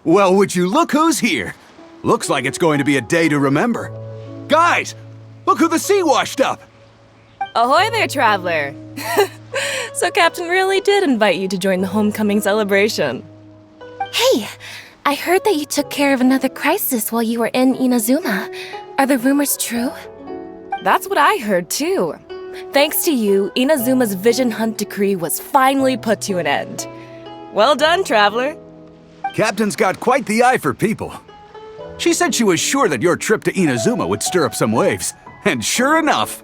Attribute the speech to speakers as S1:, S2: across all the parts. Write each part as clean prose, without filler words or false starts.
S1: Well, would you look who's here? Looks like it's going to be a day to remember. Guys, look who the sea washed up!
S2: Ahoy there, traveler! So Captain really did invite you to join the homecoming celebration.
S3: Hey, I heard that you took care of another crisis while you were in Inazuma. Are the rumors true?
S2: That's what I heard too. Thanks to you, Inazuma's Vision Hunt decree was finally put to an end. Well done, traveler.
S1: Captain's got quite the eye for people. She said she was sure that your trip to Inazuma would stir up some waves. And sure enough...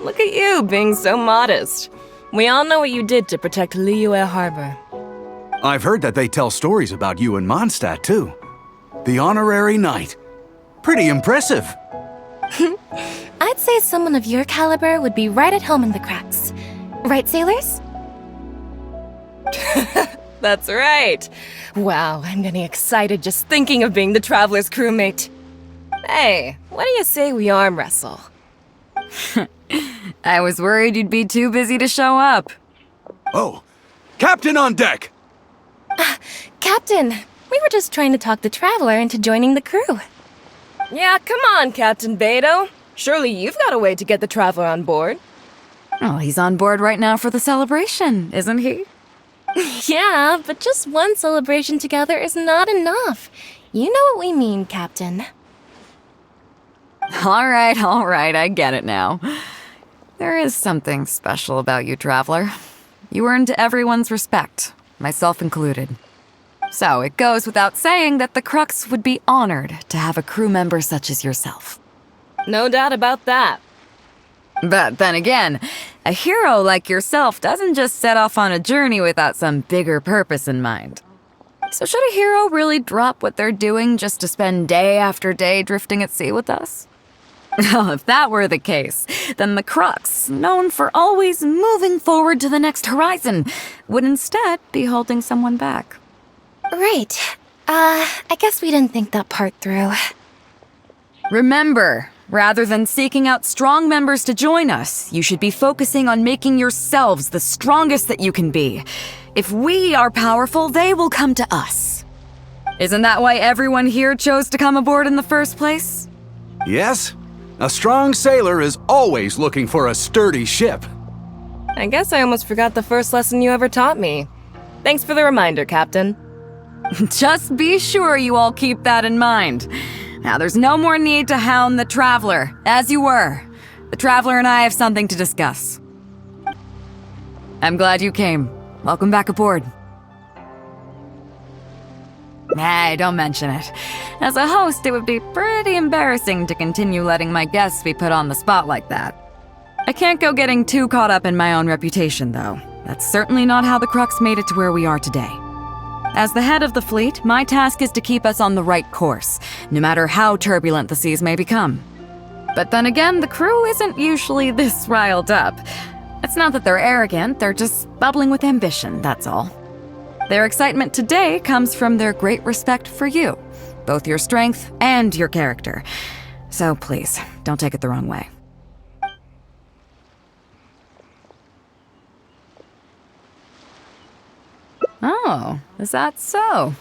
S2: Look at you, being so modest. We all know what you did to protect Liyue Harbor.
S1: I've heard that they tell stories about you in Mondstadt, too. The honorary knight. Pretty impressive.
S3: I'd say someone of your caliber would be right at home in the Crux. Right, sailors?
S2: That's right. Wow, I'm getting excited just thinking of being the Traveler's crewmate. Hey, what do you say we arm wrestle?
S4: I was worried you'd be too busy to show up.
S1: Oh, Captain on deck!
S3: Captain, we were just trying to talk the Traveler into joining the crew.
S2: Yeah, come on, Captain Beidou. Surely you've got a way to get the Traveler on board.
S4: Oh, he's on board right now for the celebration, isn't he?
S3: Yeah, but just one celebration together is not enough. You know what we mean, Captain.
S4: All right, I get it now. There is something special about you, Traveler. You earned everyone's respect, myself included. So it goes without saying that the Crux would be honored to have a crew member such as yourself.
S2: No doubt about that.
S4: But then again, a hero like yourself doesn't just set off on a journey without some bigger purpose in mind. So should a hero really drop what they're doing just to spend day after day drifting at sea with us? Well, if that were the case, then the Crux, known for always moving forward to the next horizon, would instead be holding someone back.
S3: Right. I guess we didn't think that part through.
S4: Remember, rather than seeking out strong members to join us, you should be focusing on making yourselves the strongest that you can be. If we are powerful, they will come to us. Isn't that why everyone here chose to come aboard in the first place?
S1: Yes? A strong sailor is always looking for a sturdy ship.
S2: I guess I almost forgot the first lesson you ever taught me. Thanks for the reminder, Captain.
S4: Just be sure you all keep that in mind. Now, there's no more need to hound the Traveler, as you were. The Traveler and I have something to discuss. I'm glad you came. Welcome back aboard. Nah, don't mention it. As a host, it would be pretty embarrassing to continue letting my guests be put on the spot like that. I can't go getting too caught up in my own reputation, though. That's certainly not how the Crux made it to where we are today. As the head of the fleet, my task is to keep us on the right course, no matter how turbulent the seas may become. But then again, the crew isn't usually this riled up. It's not that they're arrogant, they're just bubbling with ambition, that's all. Their excitement today comes from their great respect for you, both your strength and your character. So please, don't take it the wrong way. Oh, is that so?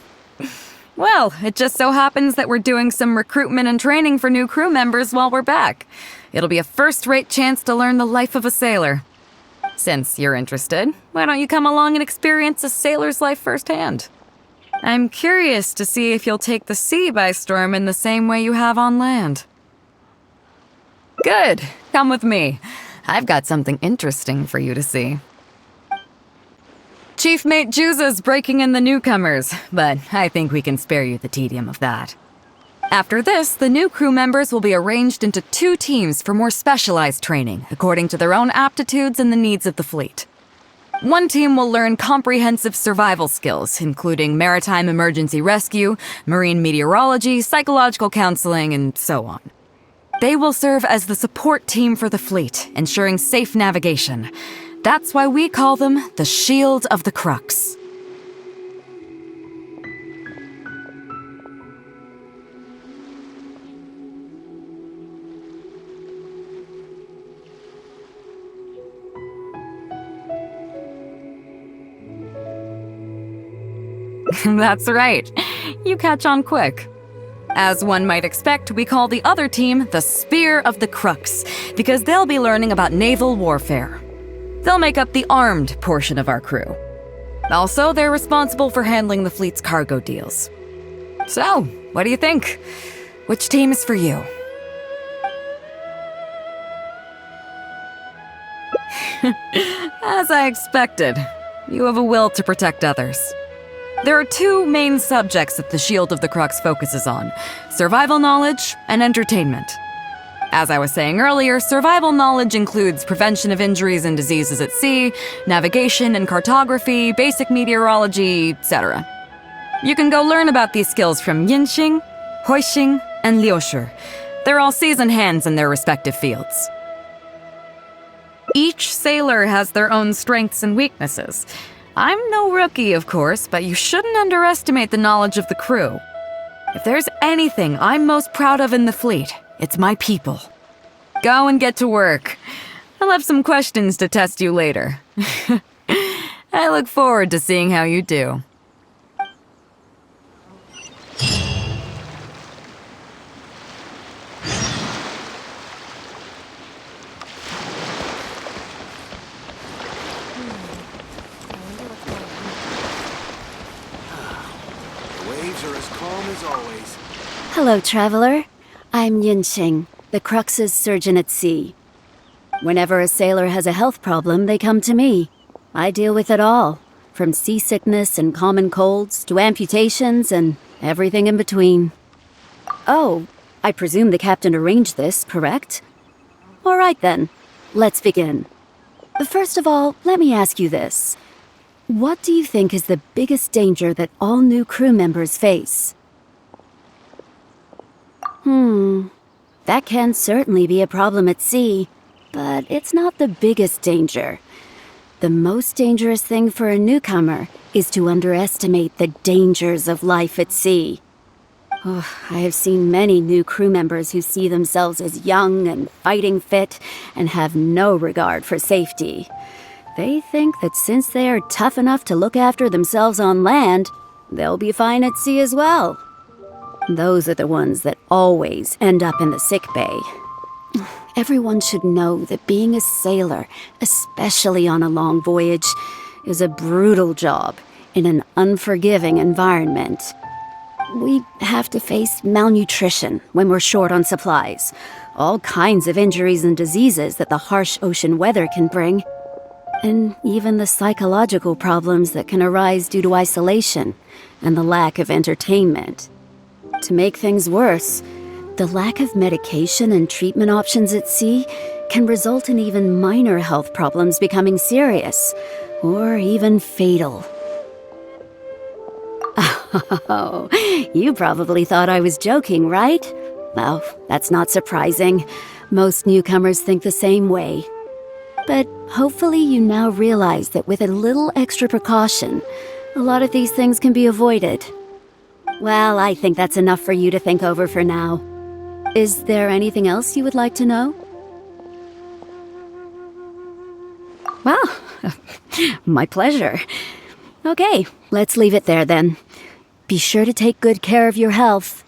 S4: Well, it just so happens that we're doing some recruitment and training for new crew members while we're back. It'll be a first-rate chance to learn the life of a sailor. Since you're interested, why don't you come along and experience a sailor's life firsthand? I'm curious to see if you'll take the sea by storm in the same way you have on land. Good, come with me. I've got something interesting for you to see. Chief Mate Juza's breaking in the newcomers, but I think we can spare you the tedium of that. After this, the new crew members will be arranged into 2 teams for more specialized training, according to their own aptitudes and the needs of the fleet. One team will learn comprehensive survival skills, including maritime emergency rescue, marine meteorology, psychological counseling, and so on. They will serve as the support team for the fleet, ensuring safe navigation. That's why we call them the Shield of the Crux. That's right. You catch on quick. As one might expect, we call the other team the Spear of the Crux, because they'll be learning about naval warfare. They'll make up the armed portion of our crew. Also, they're responsible for handling the fleet's cargo deals. So, what do you think? Which team is for you? As I expected, you have a will to protect others. There are two main subjects that the Shield of the Crux focuses on: survival knowledge and entertainment. As I was saying earlier, survival knowledge includes prevention of injuries and diseases at sea, navigation and cartography, basic meteorology, etc. You can go learn about these skills from Yinxing, Huixing, and Liushi. They're all seasoned hands in their respective fields. Each sailor has their own strengths and weaknesses. I'm no rookie, of course, but you shouldn't underestimate the knowledge of the crew. If there's anything I'm most proud of in the fleet, it's my people. Go and get to work. I'll have some questions to test you later. I look forward to seeing how you do.
S1: The waves are as calm as always.
S5: Hello, traveler. I'm Yinxing, the Crux's surgeon at sea. Whenever a sailor has a health problem, they come to me. I deal with it all, from seasickness and common colds to amputations and everything in between. Oh, I presume the captain arranged this, correct? All right then, let's begin. First of all, let me ask you this. What do you think is the biggest danger that all new crew members face? That can certainly be a problem at sea, but it's not the biggest danger. The most dangerous thing for a newcomer is to underestimate the dangers of life at sea. Oh, I have seen many new crew members who see themselves as young and fighting fit and have no regard for safety. They think that since they are tough enough to look after themselves on land, they'll be fine at sea as well. Those are the ones that always end up in the sick bay. Everyone should know that being a sailor, especially on a long voyage, is a brutal job in an unforgiving environment. We have to face malnutrition when we're short on supplies, all kinds of injuries and diseases that the harsh ocean weather can bring, and even the psychological problems that can arise due to isolation and the lack of entertainment. To make things worse, the lack of medication and treatment options at sea can result in even minor health problems becoming serious, or even fatal. Oh, you probably thought I was joking, right? Well, that's not surprising. Most newcomers think the same way. But hopefully you now realize that with a little extra precaution, a lot of these things can be avoided. Well, I think that's enough for you to think over for now. Is there anything else you would like to know? Well, my pleasure. Okay, let's leave it there then. Be sure to take good care of your health.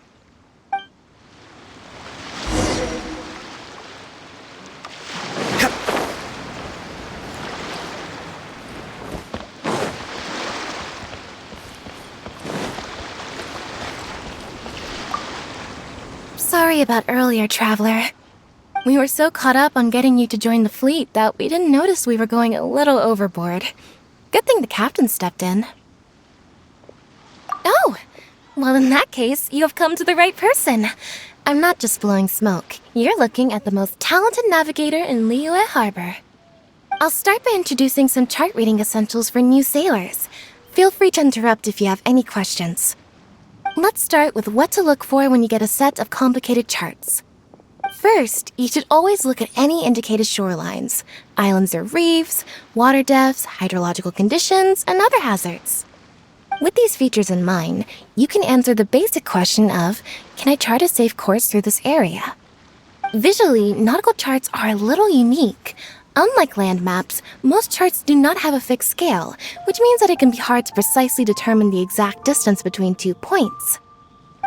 S3: Sorry about earlier, traveler. We were so caught up on getting you to join the fleet that we didn't notice we were going a little overboard. Good thing the captain stepped in. Oh! Well, in that case, you have come to the right person. I'm not just blowing smoke. You're looking at the most talented navigator in Liyue Harbor. I'll start by introducing some chart reading essentials for new sailors. Feel free to interrupt if you have any questions. Let's start with what to look for when you get a set of complicated charts. First, you should always look at any indicated shorelines, islands or reefs, water depths, hydrological conditions, and other hazards. With these features in mind, you can answer the basic question of, can I chart a safe course through this area? Visually, nautical charts are a little unique. Unlike land maps, most charts do not have a fixed scale, which means that it can be hard to precisely determine the exact distance between 2 points.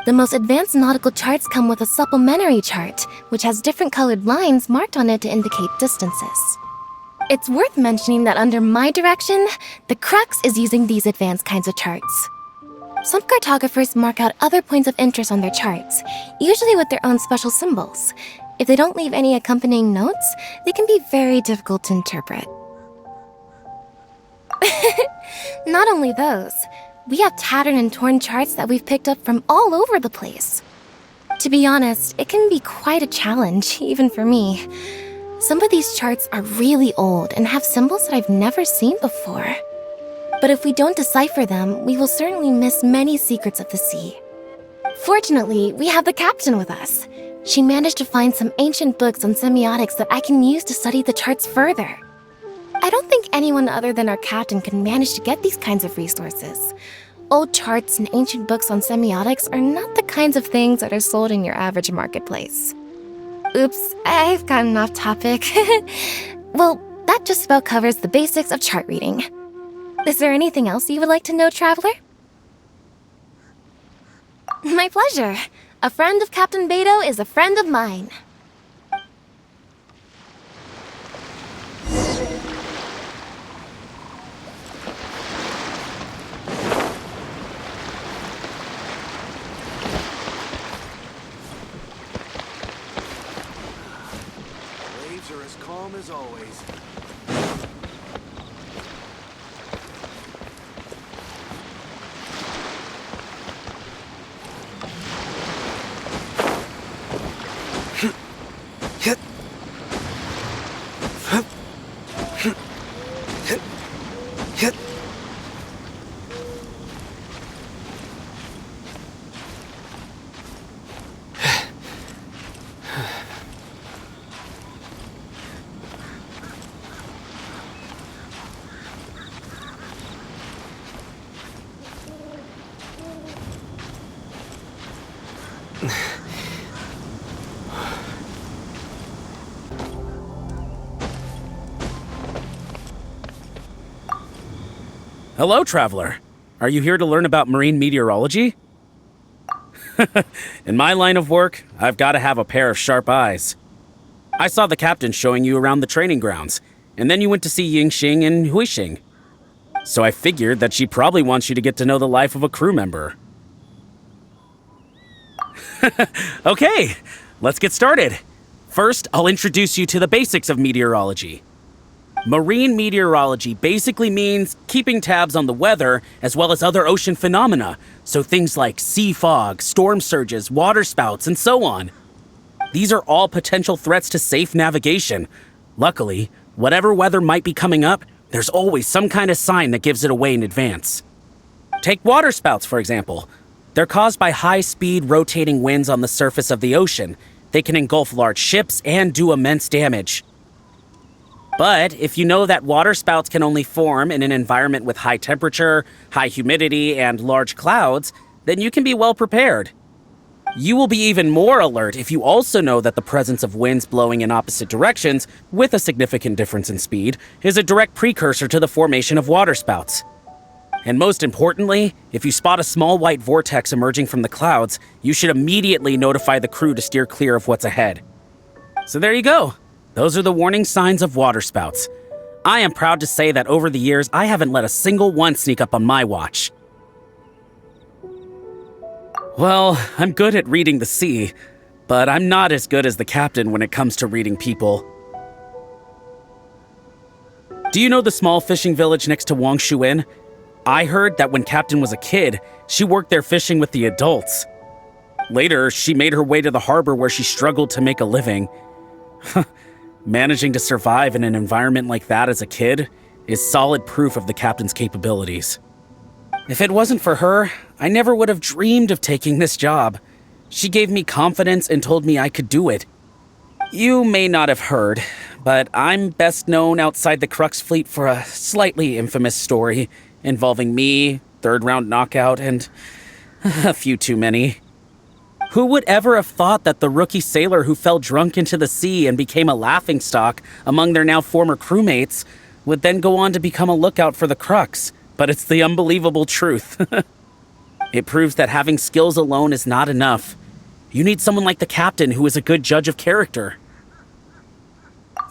S3: The most advanced nautical charts come with a supplementary chart, which has different colored lines marked on it to indicate distances. It's worth mentioning that under my direction, the Crux is using these advanced kinds of charts. Some cartographers mark out other points of interest on their charts, usually with their own special symbols. If they don't leave any accompanying notes, they can be very difficult to interpret. Not only those, we have tattered and torn charts that we've picked up from all over the place. To be honest, it can be quite a challenge, even for me. Some of these charts are really old and have symbols that I've never seen before. But if we don't decipher them, we will certainly miss many secrets of the sea. Fortunately, we have the captain with us. She managed to find some ancient books on semiotics that I can use to study the charts further. I don't think anyone other than our captain can manage to get these kinds of resources. Old charts and ancient books on semiotics are not the kinds of things that are sold in your average marketplace. Oops, I've gotten off topic. Well, that just about covers the basics of chart reading. Is there anything else you would like to know, Traveler? My pleasure. A friend of Captain Beidou is a friend of mine.
S1: Waves are as calm as always.
S6: Hello, Traveler. Are you here to learn about marine meteorology? In my line of work, I've got to have a pair of sharp eyes. I saw the captain showing you around the training grounds, and then you went to see Yingxing and Huixing. So I figured that she probably wants you to get to know the life of a crew member. Okay, let's get started. First, I'll introduce you to the basics of meteorology. Marine meteorology basically means keeping tabs on the weather as well as other ocean phenomena, so things like sea fog, storm surges, waterspouts, and so on. These are all potential threats to safe navigation. Luckily, whatever weather might be coming up, there's always some kind of sign that gives it away in advance. Take waterspouts, for example. They're caused by high-speed rotating winds on the surface of the ocean. They can engulf large ships and do immense damage. But if you know that waterspouts can only form in an environment with high temperature, high humidity, and large clouds, then you can be well prepared. You will be even more alert if you also know that the presence of winds blowing in opposite directions, with a significant difference in speed, is a direct precursor to the formation of waterspouts. And most importantly, if you spot a small white vortex emerging from the clouds, you should immediately notify the crew to steer clear of what's ahead. So there you go. Those are the warning signs of waterspouts. I am proud to say that over the years, I haven't let a single one sneak up on my watch. Well, I'm good at reading the sea, but I'm not as good as the captain when it comes to reading people. Do you know the small fishing village next to Wangshuin? I heard that when Captain was a kid, she worked there fishing with the adults. Later, she made her way to the harbor where she struggled to make a living. Managing to survive in an environment like that as a kid is solid proof of the captain's capabilities. If it wasn't for her, I never would have dreamed of taking this job. She gave me confidence and told me I could do it. You may not have heard, but I'm best known outside the Crux fleet for a slightly infamous story involving me, third round knockout, and a few too many. Who would ever have thought that the rookie sailor who fell drunk into the sea and became a laughingstock among their now former crewmates would then go on to become a lookout for the Crux? But it's the unbelievable truth. It proves that having skills alone is not enough. You need someone like the captain who is a good judge of character.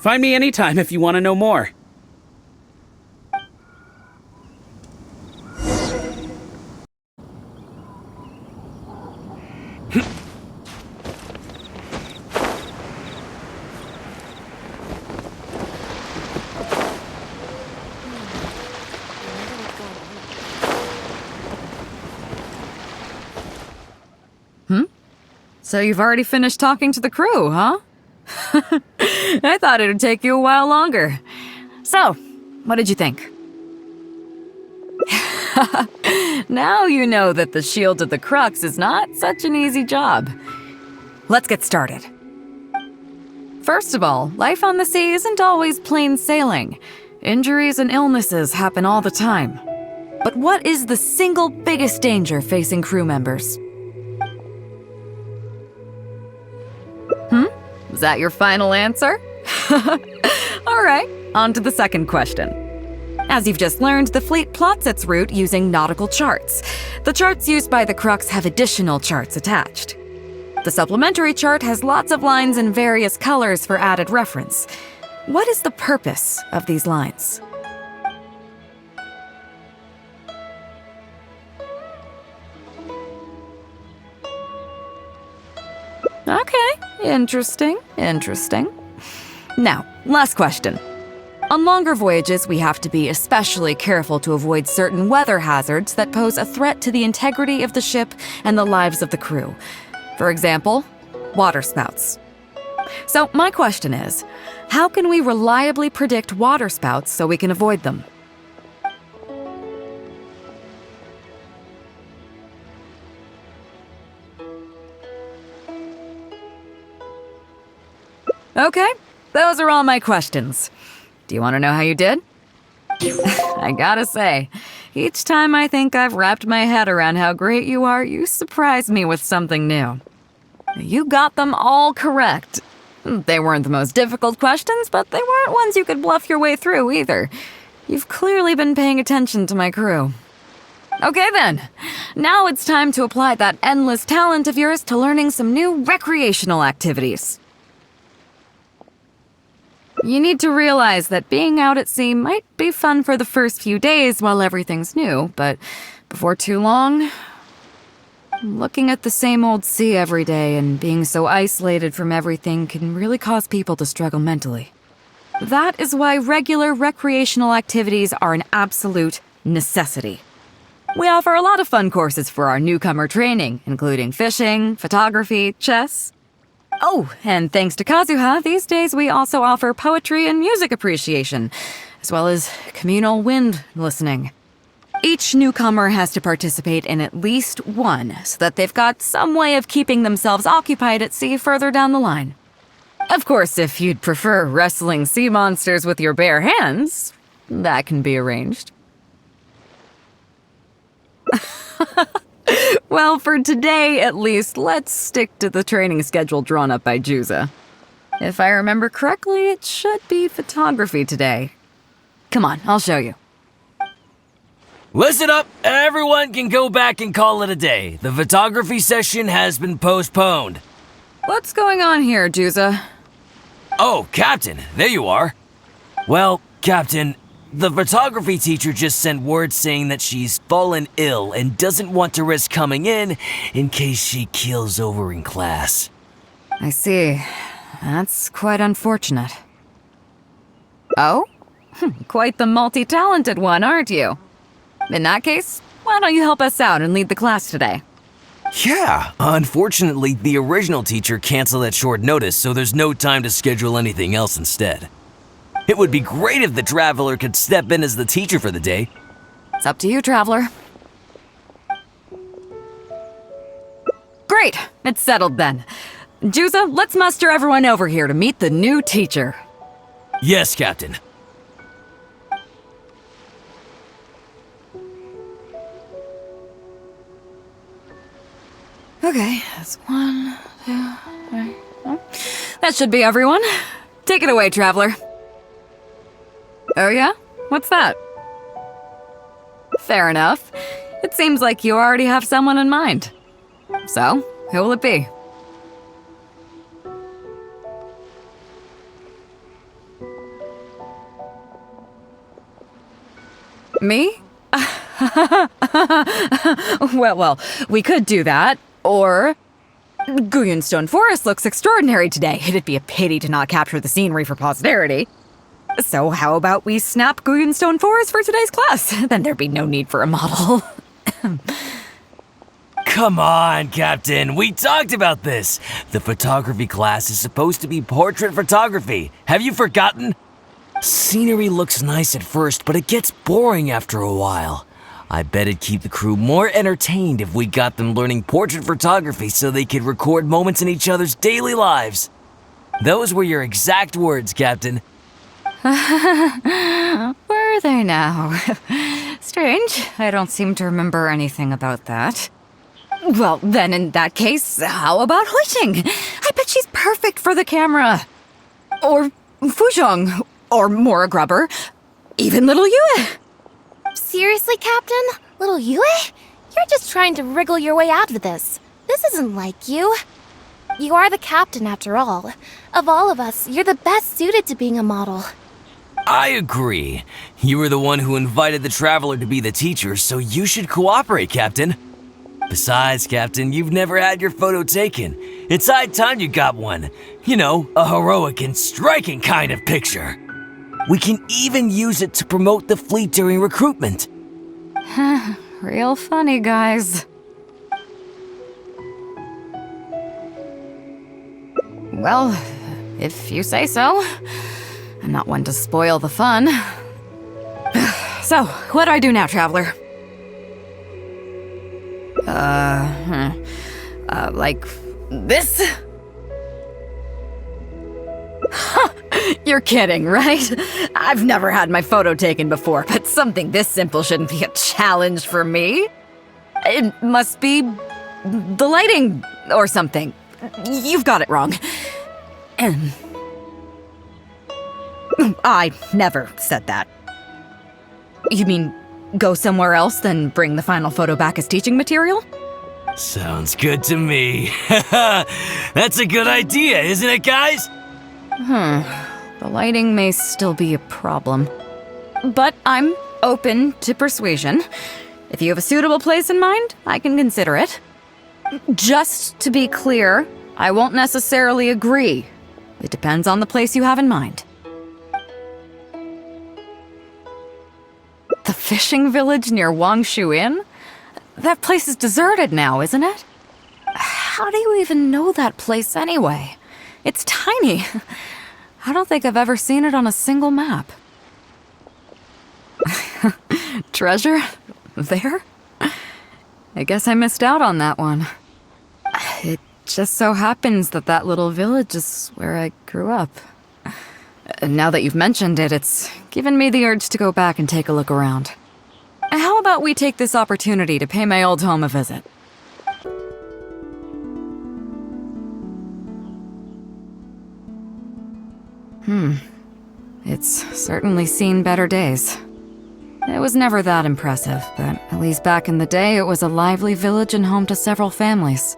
S6: Find me anytime if you want to know more.
S4: So you've already finished talking to the crew, huh? I thought it would take you a while longer. So, what did you think? Now you know that the shield of the Crux is not such an easy job. Let's get started. First of all, life on the sea isn't always plain sailing. Injuries and illnesses happen all the time. But what is the single biggest danger facing crew members? Is that your final answer? All right, on to the second question. As you've just learned, the fleet plots its route using nautical charts. The charts used by the Crux have additional charts attached. The supplementary chart has lots of lines in various colors for added reference. What is the purpose of these lines? Okay, interesting. Now, last question. On longer voyages, we have to be especially careful to avoid certain weather hazards that pose a threat to the integrity of the ship and the lives of the crew. For example, waterspouts. So my question is, how can we reliably predict waterspouts so we can avoid them? Okay, those are all my questions. Do you want to know how you did? I gotta say, each time I think I've wrapped my head around how great you are, you surprise me with something new. You got them all correct. They weren't the most difficult questions, but they weren't ones you could bluff your way through either. You've clearly been paying attention to my crew. Okay then, now it's time to apply that endless talent of yours to learning some new recreational activities. You need to realize that being out at sea might be fun for the first few days while everything's new, but before too long, looking at the same old sea every day and being so isolated from everything can really cause people to struggle mentally. That is why regular recreational activities are an absolute necessity. We offer a lot of fun courses for our newcomer training, including fishing, photography, chess. Oh, and thanks to Kazuha, these days we also offer poetry and music appreciation, as well as communal wind listening. Each newcomer has to participate in at least one, so that they've got some way of keeping themselves occupied at sea further down the line. Of course, if you'd prefer wrestling sea monsters with your bare hands, that can be arranged. Well, for today, at least, let's stick to the training schedule drawn up by Juza. If I remember correctly, it should be photography today. Come on, I'll show you.
S7: Listen up, everyone can go back and call it a day. The photography session has been postponed.
S4: What's going on here, Juza?
S7: Oh, Captain, there you are. Well, Captain, the photography teacher just sent word saying that she's fallen ill and doesn't want to risk coming in case she keels over in class.
S4: I see. That's quite unfortunate. Oh? Quite the multi-talented one, aren't you? In that case, why don't you help us out and lead the class today?
S7: Yeah, unfortunately, the original teacher canceled at short notice, so there's no time to schedule anything else instead. It would be great if the Traveler could step in as the teacher for the day.
S4: It's up to you, Traveler. Great! It's settled then. Juza, let's muster everyone over here to meet the new teacher.
S7: Yes, Captain.
S4: Okay, that's 1, 2, 3. Oh, that should be everyone. Take it away, Traveler. Oh yeah? What's that? Fair enough. It seems like you already have someone in mind. So, who will it be? Me? well, we could do that. Or... Guillenstone Forest looks extraordinary today. It'd be a pity to not capture the scenery for posterity. So how about we snap Guillenstone Forest for today's class? Then there'd be no need for a model.
S7: Come on, Captain. We talked about this. The photography class is supposed to be portrait photography. Have you forgotten? Scenery looks nice at first, but it gets boring after a while. I bet it'd keep the crew more entertained if we got them learning portrait photography so they could record moments in each other's daily lives. Those were your exact words, Captain.
S4: Were they now? Strange. I don't seem to remember anything about that. Well, then in that case, how about Huixing? I bet she's perfect for the camera. Or Fuzhong. Or Mora Grubber. Even little Yue.
S3: Seriously, Captain? Little Yue? You're just trying to wriggle your way out of this. This isn't like you. You are the captain, after all. Of all of us, you're the best suited to being a model.
S7: I agree. You were the one who invited the Traveler to be the teacher, so you should cooperate, Captain. Besides, Captain, you've never had your photo taken. It's high time you got one. You know, a heroic and striking kind of picture. We can even use it to promote the fleet during recruitment.
S4: Real funny, guys. Well, if you say so. I'm not one to spoil the fun. So, what do I do now, Traveler? Like this? You're kidding, right? I've never had my photo taken before, but something this simple shouldn't be a challenge for me. It must be the lighting or something. You've got it wrong. I never said that. You mean go somewhere else, then bring the final photo back as teaching material?
S7: Sounds good to me. That's a good idea, isn't it, guys?
S4: The lighting may still be a problem. But I'm open to persuasion. If you have a suitable place in mind, I can consider it. Just to be clear, I won't necessarily agree. It depends on the place you have in mind. The fishing village near Wangshu Inn? That place is deserted now, isn't it? How do you even know that place anyway? It's tiny. I don't think I've ever seen it on a single map. Treasure? There? I guess I missed out on that one. It just so happens that that little village is where I grew up. Now that you've mentioned it, it's given me the urge to go back and take a look around. How about we take this opportunity to pay my old home a visit? It's certainly seen better days. It was never that impressive, but at least back in the day, it was a lively village and home to several families.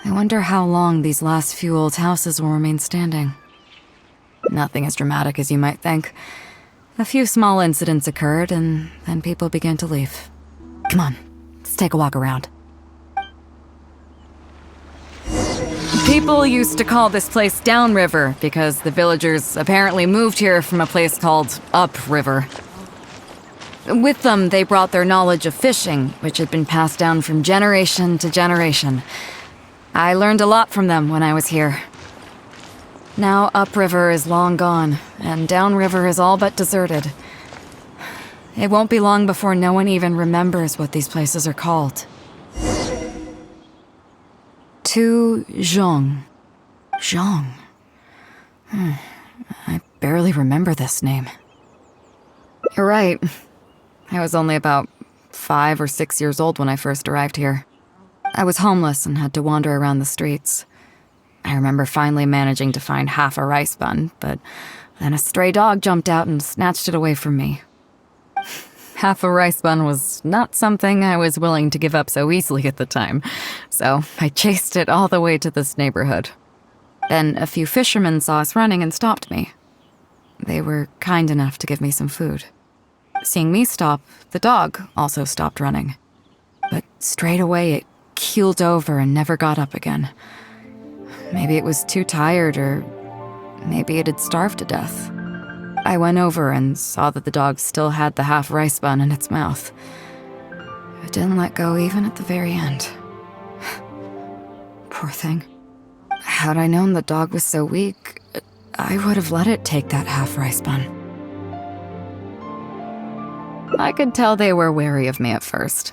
S4: I wonder how long these last few old houses will remain standing. Nothing as dramatic as you might think. A few small incidents occurred, and then people began to leave. Come on, let's take a walk around. People used to call this place Downriver because the villagers apparently moved here from a place called Upriver. With them, they brought their knowledge of fishing, which had been passed down from generation to generation. I learned a lot from them when I was here. Now Upriver is long gone, and Downriver is all but deserted. It won't be long before no one even remembers what these places are called. To Zhong. Zhong. I barely remember this name. You're right. I was only about 5 or 6 years old when I first arrived here. I was homeless and had to wander around the streets. I remember finally managing to find half a rice bun, but then a stray dog jumped out and snatched it away from me. Half a rice bun was not something I was willing to give up so easily at the time, so I chased it all the way to this neighborhood. Then a few fishermen saw us running and stopped me. They were kind enough to give me some food. Seeing me stop, the dog also stopped running. But straight away it keeled over and never got up again. Maybe it was too tired, or maybe it had starved to death. I went over and saw that the dog still had the half rice bun in its mouth. It didn't let go even at the very end. Poor thing. Had I known the dog was so weak, I would have let it take that half rice bun. I could tell they were wary of me at first.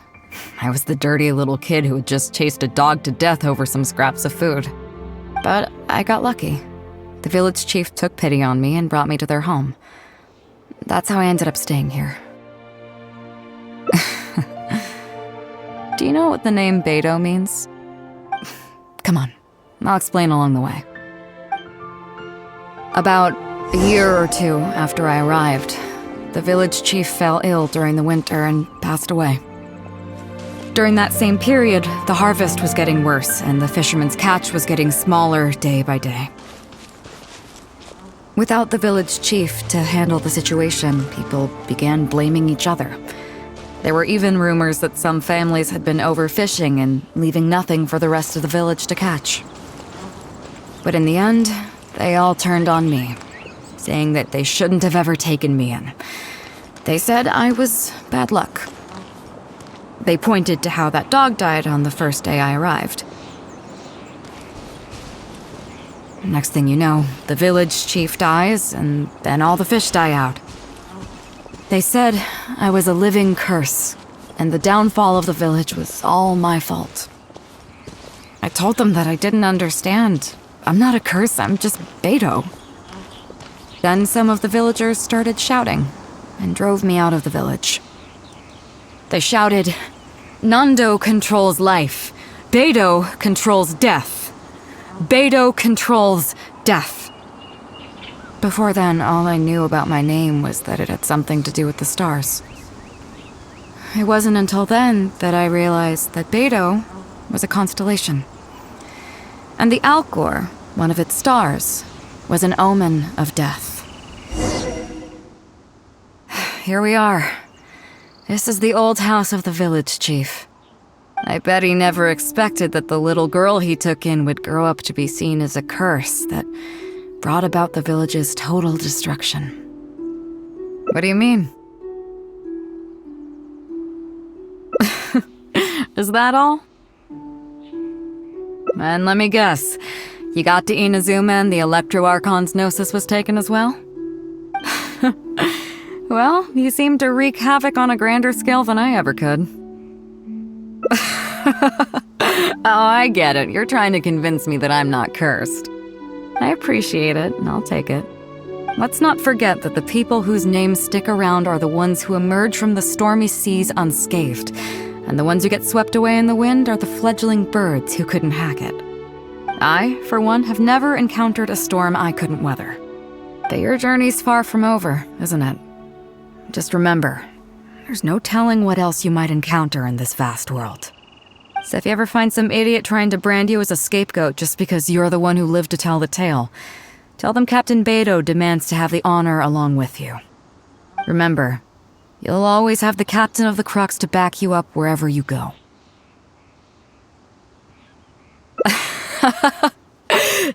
S4: I was the dirty little kid who had just chased a dog to death over some scraps of food. But I got lucky. The village chief took pity on me and brought me to their home. That's how I ended up staying here. Do you know what the name Beidou means? Come on, I'll explain along the way. About a year or two after I arrived, the village chief fell ill during the winter and passed away. During that same period, the harvest was getting worse and the fishermen's catch was getting smaller day by day. Without the village chief to handle the situation, people began blaming each other. There were even rumors that some families had been overfishing and leaving nothing for the rest of the village to catch. But in the end, they all turned on me, saying that they shouldn't have ever taken me in. They said I was bad luck. They pointed to how that dog died on the first day I arrived. Next thing you know, the village chief dies, and then all the fish die out. They said I was a living curse, and the downfall of the village was all my fault. I told them that I didn't understand. I'm not a curse, I'm just Beidou. Then some of the villagers started shouting, and drove me out of the village. They shouted, "Nando controls life. Beidou controls death. Beidou controls death." Before then, all I knew about my name was that it had something to do with the stars. It wasn't until then that I realized that Beidou was a constellation. And the Alcor, one of its stars, was an omen of death. Here we are. This is the old house of the village chief. I bet he never expected that the little girl he took in would grow up to be seen as a curse that brought about the village's total destruction. What do you mean? Is that all? And let me guess, you got to Inazuma and the Electro Archon's Gnosis was taken as well? Well, you seem to wreak havoc on a grander scale than I ever could. Oh, I get it. You're trying to convince me that I'm not cursed. I appreciate it, and I'll take it. Let's not forget that the people whose names stick around are the ones who emerge from the stormy seas unscathed, and the ones who get swept away in the wind are the fledgling birds who couldn't hack it. I, for one, have never encountered a storm I couldn't weather. But your journey's far from over, isn't it? Just remember, there's no telling what else you might encounter in this vast world. So if you ever find some idiot trying to brand you as a scapegoat just because you're the one who lived to tell the tale, tell them Captain Beidou demands to have the honor along with you. Remember, you'll always have the captain of the Crux to back you up wherever you go.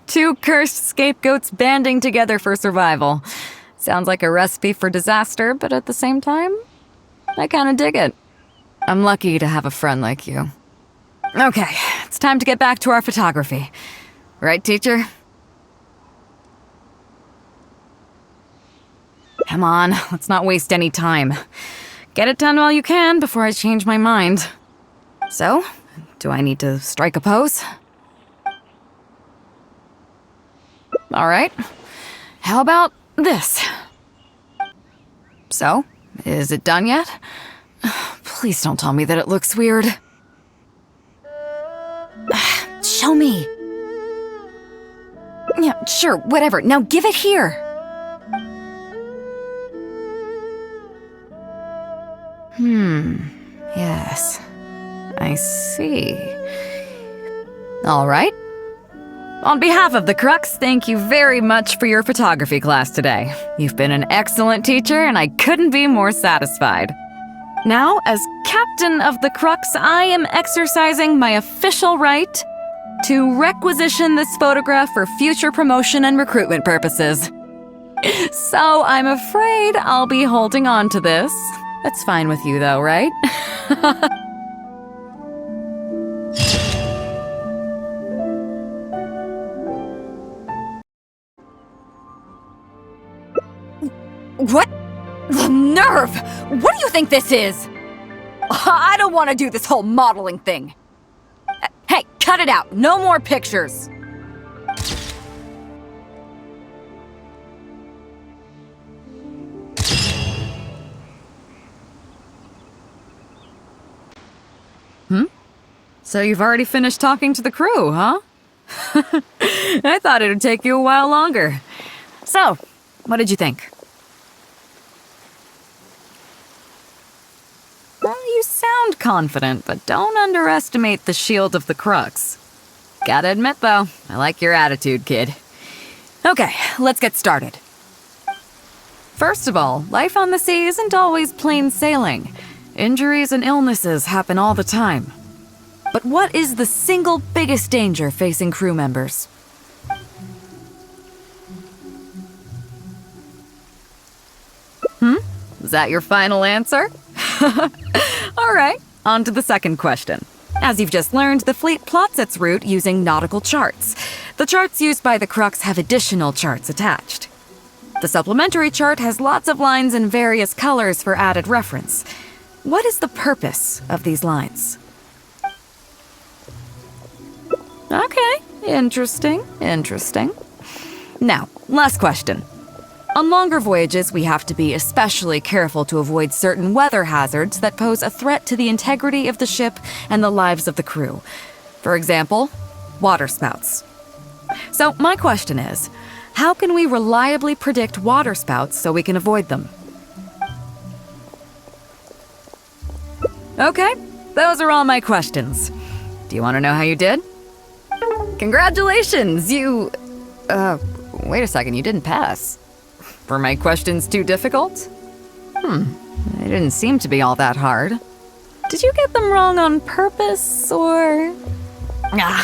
S4: Two cursed scapegoats banding together for survival. Sounds like a recipe for disaster, but at the same time, I kinda dig it. I'm lucky to have a friend like you. Okay, it's time to get back to our photography. Right, teacher? Come on, let's not waste any time. Get it done while you can before I change my mind. So, do I need to strike a pose? All right. How about this? So, is it done yet? Please don't tell me that it looks weird. me. Yeah, sure, whatever. Now give it here. Yes. I see. All right. On behalf of the Crux, thank you very much for your photography class today. You've been an excellent teacher, and I couldn't be more satisfied. Now, as captain of the Crux, I am exercising my official right to requisition this photograph for future promotion and recruitment purposes. So I'm afraid I'll be holding on to this. That's fine with you though, right? What? The nerve! What do you think this is? I don't want to do this whole modeling thing. Hey, cut it out. No more pictures. So you've already finished talking to the crew, huh? I thought it would take you a while longer. So, what did you think? Well, you sound confident, but don't underestimate the shield of the Crux. Gotta admit, though, I like your attitude, kid. Okay, let's get started. First of all, life on the sea isn't always plain sailing. Injuries and illnesses happen all the time. But what is the single biggest danger facing crew members? Is that your final answer? All right, on to the second question. As you've just learned, the fleet plots its route using nautical charts. The charts used by the Crux have additional charts attached. The supplementary chart has lots of lines in various colors for added reference. What is the purpose of these lines? Okay, interesting. Now, last question. On longer voyages, we have to be especially careful to avoid certain weather hazards that pose a threat to the integrity of the ship and the lives of the crew. For example, waterspouts. So my question is, how can we reliably predict waterspouts so we can avoid them? Okay, those are all my questions. Do you want to know how you did? Congratulations, you... wait a second, you didn't pass. Were my questions too difficult? They didn't seem to be all that hard. Did you get them wrong on purpose, or...?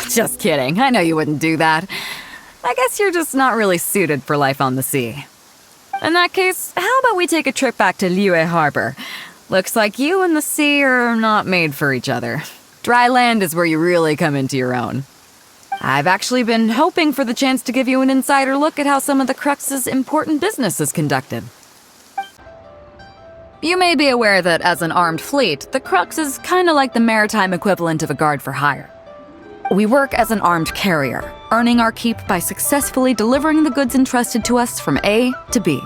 S4: Just kidding, I know you wouldn't do that. I guess you're just not really suited for life on the sea. In that case, how about we take a trip back to Liyue Harbor? Looks like you and the sea are not made for each other. Dry land is where you really come into your own. I've actually been hoping for the chance to give you an insider look at how some of the Crux's important business is conducted. You may be aware that as an armed fleet, the Crux is kind of like the maritime equivalent of a guard for hire. We work as an armed carrier, earning our keep by successfully delivering the goods entrusted to us from A to B.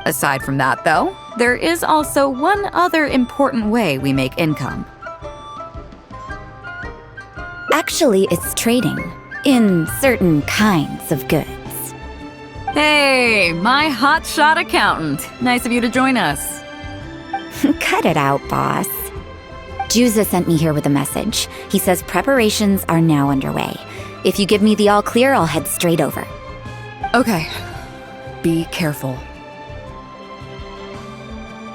S4: Aside from that, though, there is also one other important way we make income.
S5: Actually, it's trading in certain kinds of goods.
S4: Hey, my hotshot accountant. Nice of you to join us.
S8: Cut it out, boss. Juza sent me here with a message. He says preparations are now underway. If you give me the all clear, I'll head straight over.
S4: Okay. Be careful.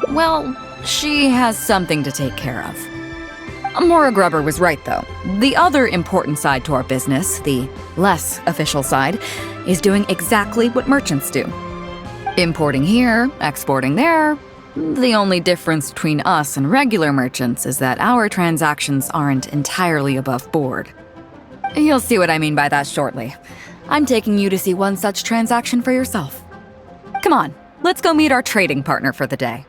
S4: Well, she has something to take care of. Mora Grubber was right, though. The other important side to our business, the less official side, is doing exactly what merchants do. Importing here, exporting there. The only difference between us and regular merchants is that our transactions aren't entirely above board. You'll see what I mean by that shortly. I'm taking you to see one such transaction for yourself. Come on, let's go meet our trading partner for the day.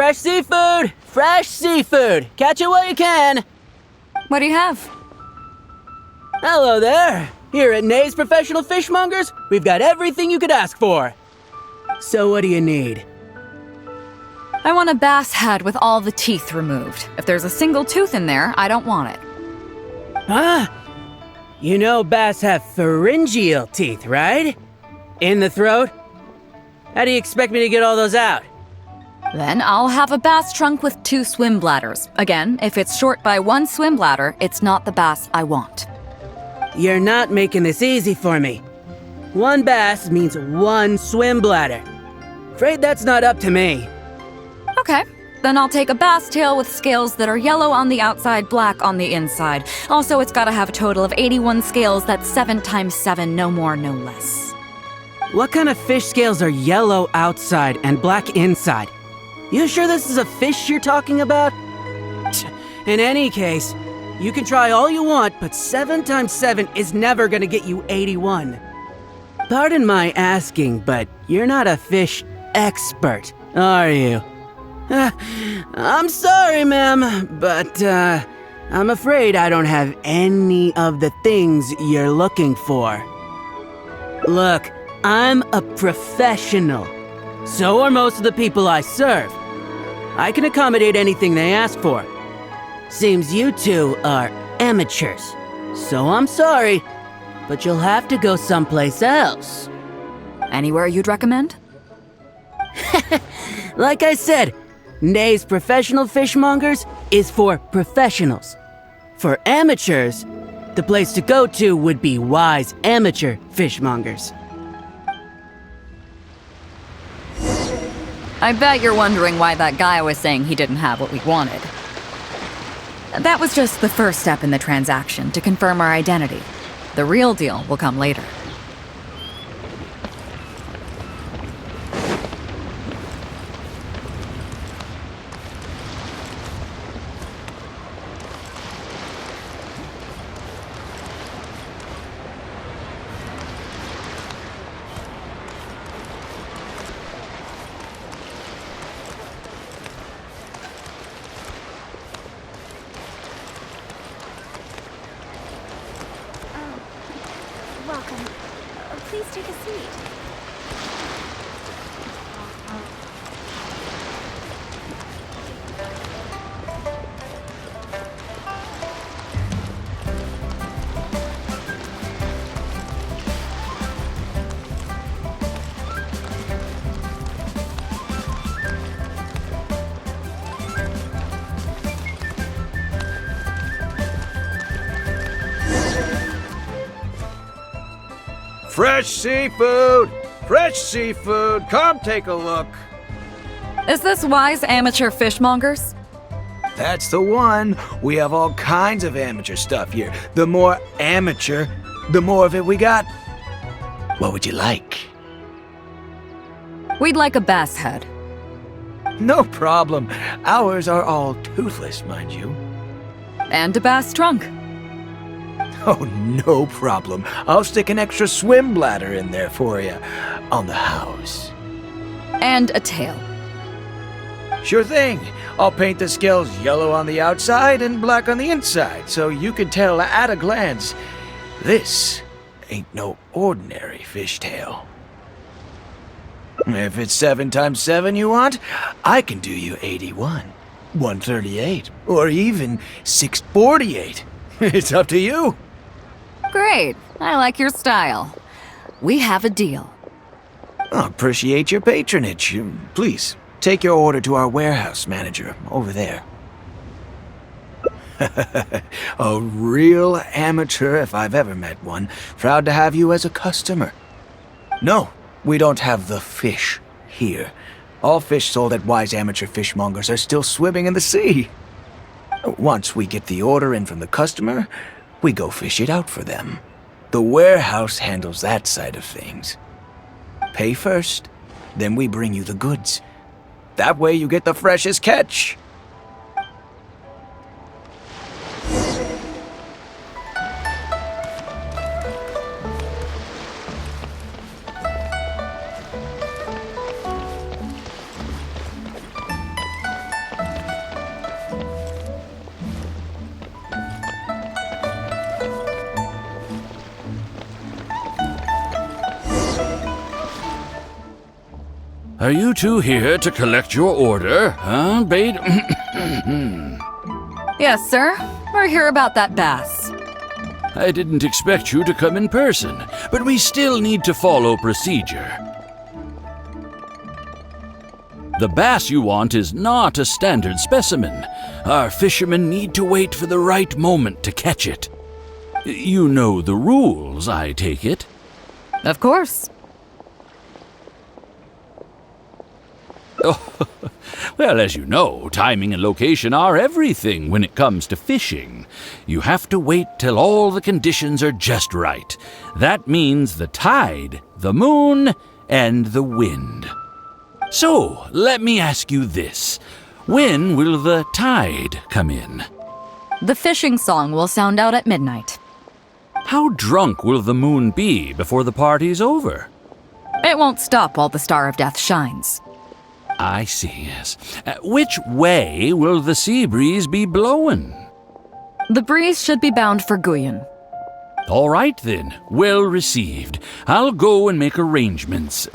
S9: Fresh seafood! Fresh seafood! Catch it while you can!
S4: What do you have?
S9: Hello there! Here at Nay's Professional Fishmongers, we've got everything you could ask for. So what do you need?
S4: I want a bass head with all the teeth removed. If there's a single tooth in there, I don't want it.
S9: Ah! You know bass have pharyngeal teeth, right? In the throat? How do you expect me to get all those out?
S4: Then I'll have a bass trunk with 2 swim bladders. Again, if it's short by 1 swim bladder, it's not the bass I want.
S9: You're not making this easy for me. 1 bass means 1 swim bladder. Afraid that's not up to me.
S4: Okay, then I'll take a bass tail with scales that are yellow on the outside, black on the inside. Also, it's gotta have a total of 81 scales, that's 7 times 7, no more, no less.
S9: What kind of fish scales are yellow outside and black inside? You sure this is a fish you're talking about? In any case, you can try all you want, but 7 times 7 is never gonna get you 81. Pardon my asking, but you're not a fish expert, are you? I'm sorry, ma'am, but I'm afraid I don't have any of the things you're looking for. Look, I'm a professional. So are most of the people I serve. I can accommodate anything they ask for. Seems you two are amateurs. So I'm sorry, but you'll have to go someplace else.
S4: Anywhere you'd recommend?
S9: Like I said, Nay's Professional Fishmongers is for professionals. For amateurs, the place to go to would be Wise Amateur Fishmongers.
S4: I bet you're wondering why that guy was saying he didn't have what we wanted. That was just the first step in the transaction to confirm our identity. The real deal will come later.
S3: Welcome. Please take a seat.
S1: Fresh seafood! Fresh seafood! Come take a look!
S4: Is this Wise Amateur Fishmongers?
S1: That's the one. We have all kinds of amateur stuff here. The more amateur, the more of it we got. What would you like?
S4: We'd like a bass head.
S1: No problem. Ours are all toothless, mind you.
S4: And a bass trunk.
S1: Oh, no problem. I'll stick an extra swim bladder in there for you. On the house.
S4: And a tail.
S1: Sure thing. I'll paint the scales yellow on the outside and black on the inside, so you can tell at a glance, this ain't no ordinary fishtail. If it's 7 times 7 you want, I can do you 81, 138, or even 648. It's up to you.
S4: Great. I like your style. We have a deal.
S1: I appreciate your patronage. Please, take your order to our warehouse manager over there. A real amateur if I've ever met one. Proud to have you as a customer. No, we don't have the fish here. All fish sold at Wise Amateur Fishmongers are still swimming in the sea. Once we get the order in from the customer, we go fish it out for them. The warehouse handles that side of things. Pay first, then we bring you the goods. That way you get the freshest catch.
S10: Are you two here to collect your order, huh, Beidou?
S4: Yes, sir. We're here about that bass.
S10: I didn't expect you to come in person, but we still need to follow procedure. The bass you want is not a standard specimen. Our fishermen need to wait for the right moment to catch it. You know the rules, I take it?
S4: Of course.
S10: Oh, well, as you know, timing and location are everything when it comes to fishing. You have to wait till all the conditions are just right. That means the tide, the moon, and the wind. So, let me ask you this. When will the tide come in?
S4: The fishing song will sound out at midnight.
S10: How drunk will the moon be before the party's over?
S4: It won't stop while the Star of Death shines.
S10: I see, yes. Which way will the sea breeze be blowing?
S4: The breeze should be bound for Guyan.
S10: All right, then. Well received. I'll go and make arrangements.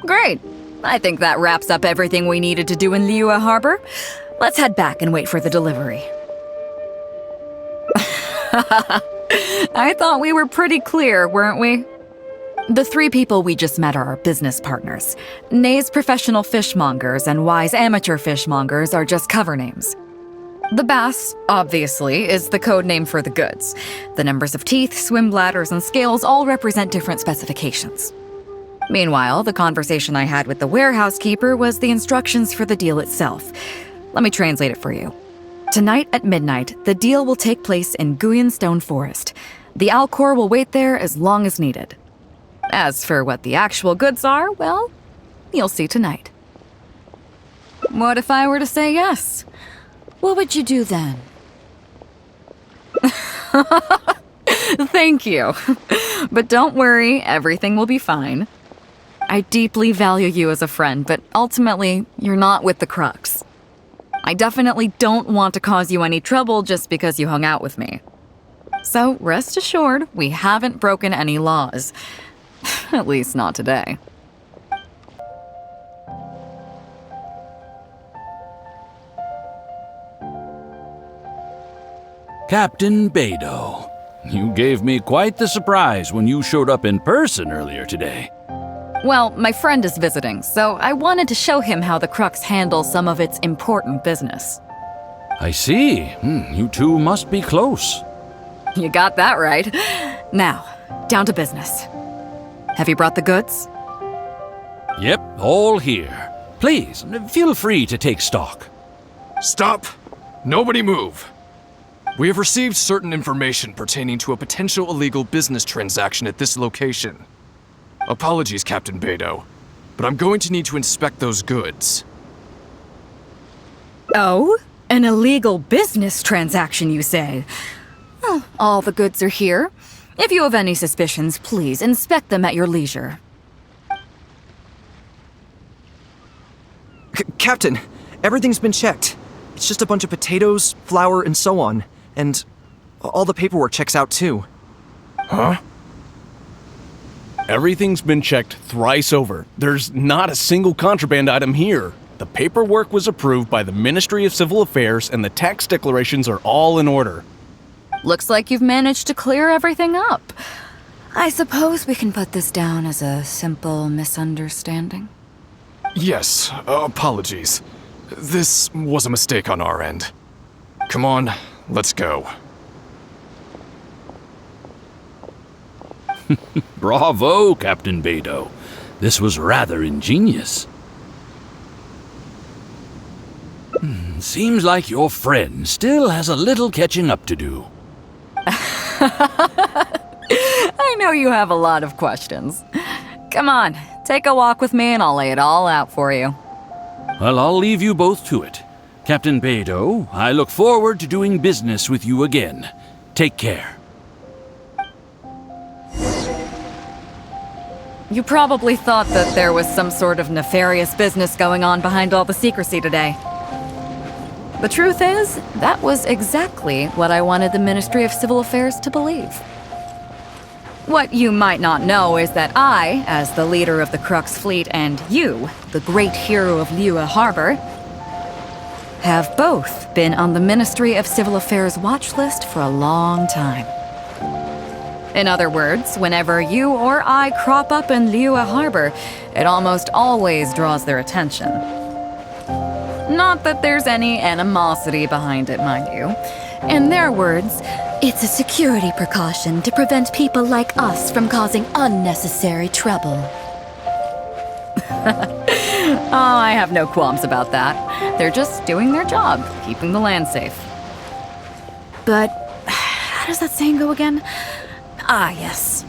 S4: Great. I think that wraps up everything we needed to do in Liyue Harbor. Let's head back and wait for the delivery. I thought we were pretty clear, weren't we? The three people we just met are our business partners. Nay's professional fishmongers and Y's amateur fishmongers are just cover names. The bass, obviously, is the code name for the goods. The numbers of teeth, swim bladders, and scales all represent different specifications. Meanwhile, the conversation I had with the warehouse keeper was the instructions for the deal itself. Let me translate it for you. Tonight at midnight, the deal will take place in Guyan Stone Forest. The Alcor will wait there as long as needed. As for what the actual goods are, well, you'll see tonight. What if I were to say yes? What would you do then? Thank you. But don't worry, everything will be fine. I deeply value you as a friend, but ultimately, you're not with the Crux. I definitely don't want to cause you any trouble just because you hung out with me. So rest assured, we haven't broken any laws. At least not today.
S10: Captain Beidou, you gave me quite the surprise when you showed up in person earlier today.
S4: Well, my friend is visiting, so I wanted to show him how the Crux handles some of its important business.
S10: I see. You two must be close.
S4: You got that right. Now, down to business. Have you brought the goods?
S10: Yep, all here. Please, feel free to take stock.
S11: Stop! Nobody move! We have received certain information pertaining to a potential illegal business transaction at this location. Apologies, Captain Beidou, but I'm going to need to inspect those goods.
S4: Oh? An illegal business transaction, you say? Oh, all the goods are here. If you have any suspicions, please inspect them at your leisure.
S12: Captain, everything's been checked. It's just a bunch of potatoes, flour, and so on. And all the paperwork checks out too.
S13: Huh? Everything's been checked thrice over. There's not a single contraband item here. The paperwork was approved by the Ministry of Civil Affairs and the tax declarations are all in order.
S4: Looks like you've managed to clear everything up. I suppose we can put this down as a simple misunderstanding.
S11: Yes, apologies. This was a mistake on our end. Come on, let's go.
S10: Bravo, Captain Beidou. This was rather ingenious. Seems like your friend still has a little catching up to do.
S4: I know you have a lot of questions. Come on, take a walk with me and I'll lay it all out for you.
S10: Well, I'll leave you both to it. Captain Beidou, I look forward to doing business with you again. Take care.
S4: You probably thought that there was some sort of nefarious business going on behind all the secrecy today. The truth is, that was exactly what I wanted the Ministry of Civil Affairs to believe. What you might not know is that I, as the leader of the Crux fleet, and you, the great hero of Liyue Harbor, have both been on the Ministry of Civil Affairs watch list for a long time. In other words, whenever you or I crop up in Liyue Harbor, it almost always draws their attention. Not that there's any animosity behind it, mind you. In their words, it's a security precaution to prevent people like us from causing unnecessary trouble. Oh, I have no qualms about that. They're just doing their job, keeping the land safe. But how does that saying go again? Ah, yes.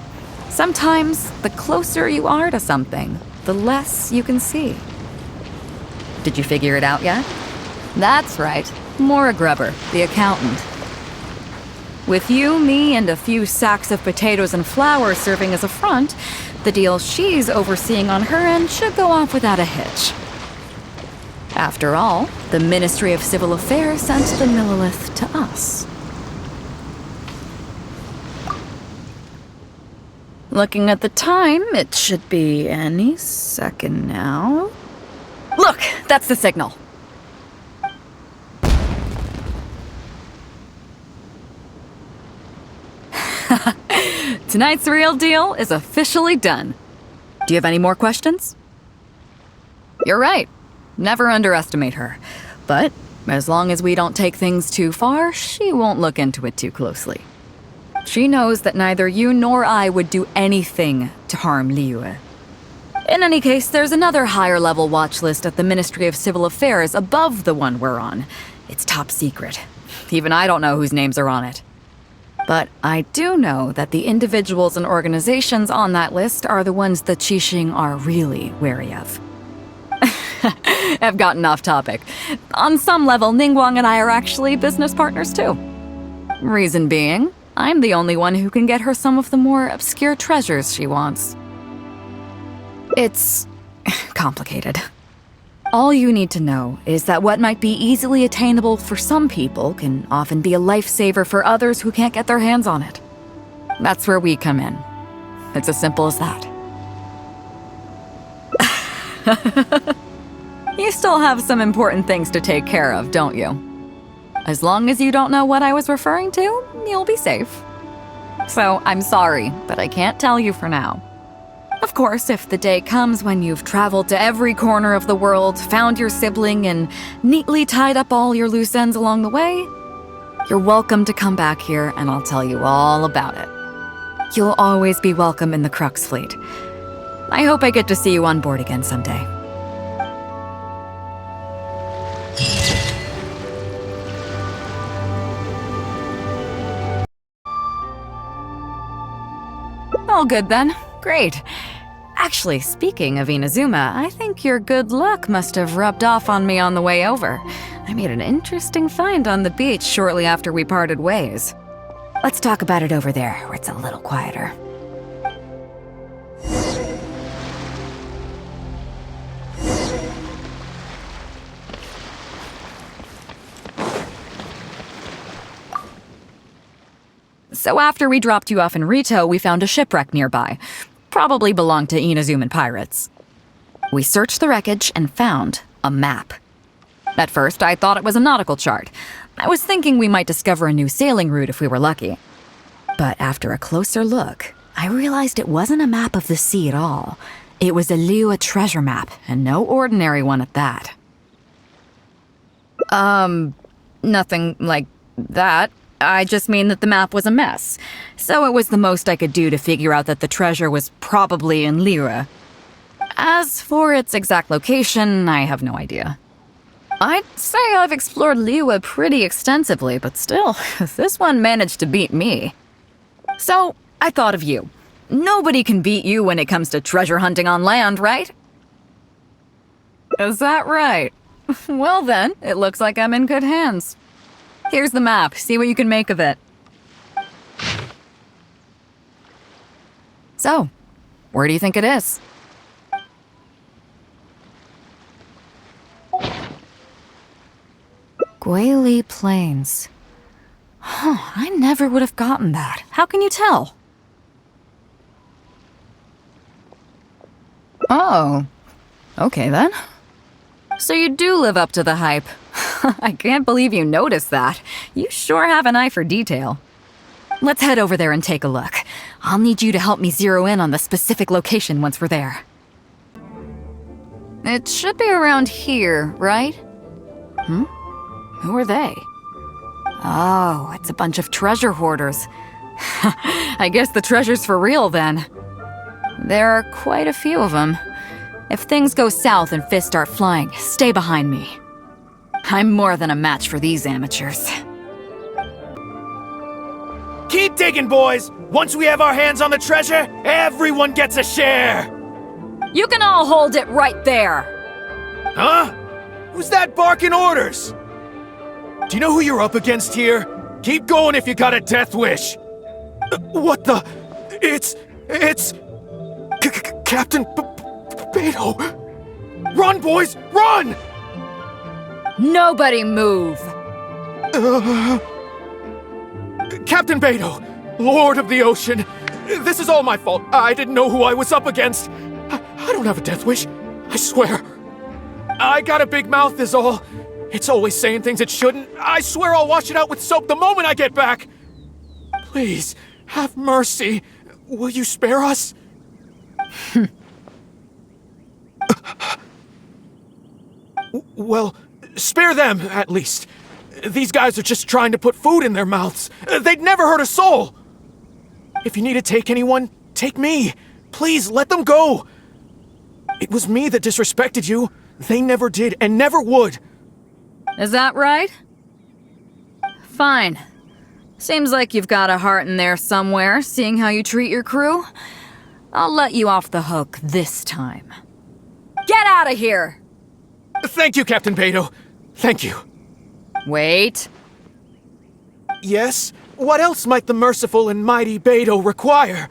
S4: Sometimes the closer you are to something, the less you can see. Did you figure it out yet? That's right. Maura Grubber, the accountant. With you, me, and a few sacks of potatoes and flour serving as a front, the deal she's overseeing on her end should go off without a hitch. After all, the Ministry of Civil Affairs sent the Millilith to us. Looking at the time, it should be any second now. Look, that's the signal. Tonight's real deal is officially done. Do you have any more questions? You're right. Never underestimate her. But as long as we don't take things too far, she won't look into it too closely. She knows that neither you nor I would do anything to harm Liyue. In any case, there's another higher-level watch list at the Ministry of Civil Affairs above the one we're on. It's top secret. Even I don't know whose names are on it. But I do know that the individuals and organizations on that list are the ones the Qixing are really wary of. I've gotten off topic. On some level, Ningguang and I are actually business partners too. Reason being, I'm the only one who can get her some of the more obscure treasures she wants. It's complicated. All you need to know is that what might be easily attainable for some people can often be a lifesaver for others who can't get their hands on it. That's where we come in. It's as simple as that. You still have some important things to take care of, don't you? As long as you don't know what I was referring to, you'll be safe. So, I'm sorry, but I can't tell you for now. Of course, if the day comes when you've traveled to every corner of the world, found your sibling, and neatly tied up all your loose ends along the way, you're welcome to come back here and I'll tell you all about it. You'll always be welcome in the Crux fleet. I hope I get to see you on board again someday. All good then. Great. Actually, speaking of Inazuma, I think your good luck must have rubbed off on me on the way over. I made an interesting find on the beach shortly after we parted ways. Let's talk about it over there, where it's a little quieter. So after we dropped you off in Rito, we found a shipwreck nearby. Probably belonged to Inazuman pirates. We searched the wreckage and found a map. At first, I thought it was a nautical chart. I was thinking we might discover a new sailing route if we were lucky. But after a closer look, I realized it wasn't a map of the sea at all. It was a Liyue treasure map, and no ordinary one at that. Nothing like that. I just mean that the map was a mess. So it was the most I could do to figure out that the treasure was probably in Liyue. As for its exact location, I have no idea. I'd say I've explored Liyue pretty extensively, but still, this one managed to beat me. So, I thought of you. Nobody can beat you when it comes to treasure hunting on land, right? Is that right? Well then, it looks like I'm in good hands. Here's the map. See what you can make of it. So, where do you think it is? Guili Plains. Huh, I never would have gotten that. How can you tell? Oh, okay then. So you do live up to the hype. I can't believe you noticed that. You sure have an eye for detail. Let's head over there and take a look. I'll need you to help me zero in on the specific location once we're there. It should be around here, right? Who are they? Oh, it's a bunch of treasure hoarders. I guess the treasure's for real then. There are quite a few of them. If things go south and fists start flying, stay behind me. I'm more than a match for these amateurs.
S1: Keep digging, boys! Once we have our hands on the treasure, everyone gets a share!
S4: You can all hold it right there!
S1: Huh? Who's that barking orders? Do you know who you're up against here? Keep going if you got a death wish! What the? It's... Captain Beidou! Run, boys! Run!
S4: Nobody move!
S1: Captain Beidou, Lord of the Ocean, this is all my fault. I didn't know who I was up against. I don't have a death wish, I swear. I got a big mouth is all. It's always saying things it shouldn't. I swear I'll wash it out with soap the moment I get back. Please, have mercy. Will you spare us? Well, spare them, at least. These guys are just trying to put food in their mouths. They'd never hurt a soul. If you need to take anyone, take me. Please, let them go. It was me that disrespected you. They never did and never would.
S4: Is that right? Fine. Seems like you've got a heart in there somewhere, seeing how you treat your crew. I'll let you off the hook this time. Get out of here!
S1: Thank you, Captain Beidou. Thank you.
S4: Wait.
S1: Yes? What else might the merciful and mighty Beidou require?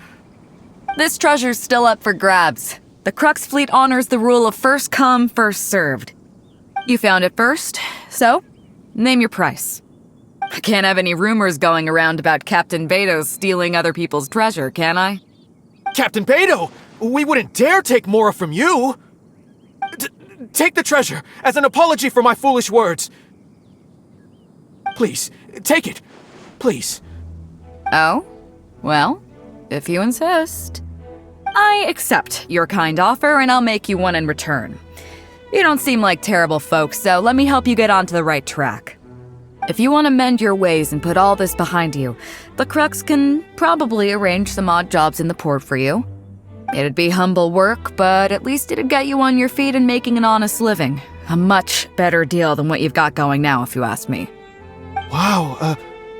S4: This treasure's still up for grabs. The Crux fleet honors the rule of first come, first served. You found it first, so name your price. I can't have any rumors going around about Captain Beidou stealing other people's treasure, can I?
S1: Captain Beidou, we wouldn't dare take more from you. Take the treasure as an apology for my foolish words. Please, take it. Please.
S4: Oh? Well, if you insist. I accept your kind offer, and I'll make you one in return. You don't seem like terrible folks, so let me help you get onto the right track. If you want to mend your ways and put all this behind you, the Crux can probably arrange some odd jobs in the port for you. It'd be humble work, but at least it'd get you on your feet and making an honest living. A much better deal than what you've got going now, if you ask me.
S1: Wow,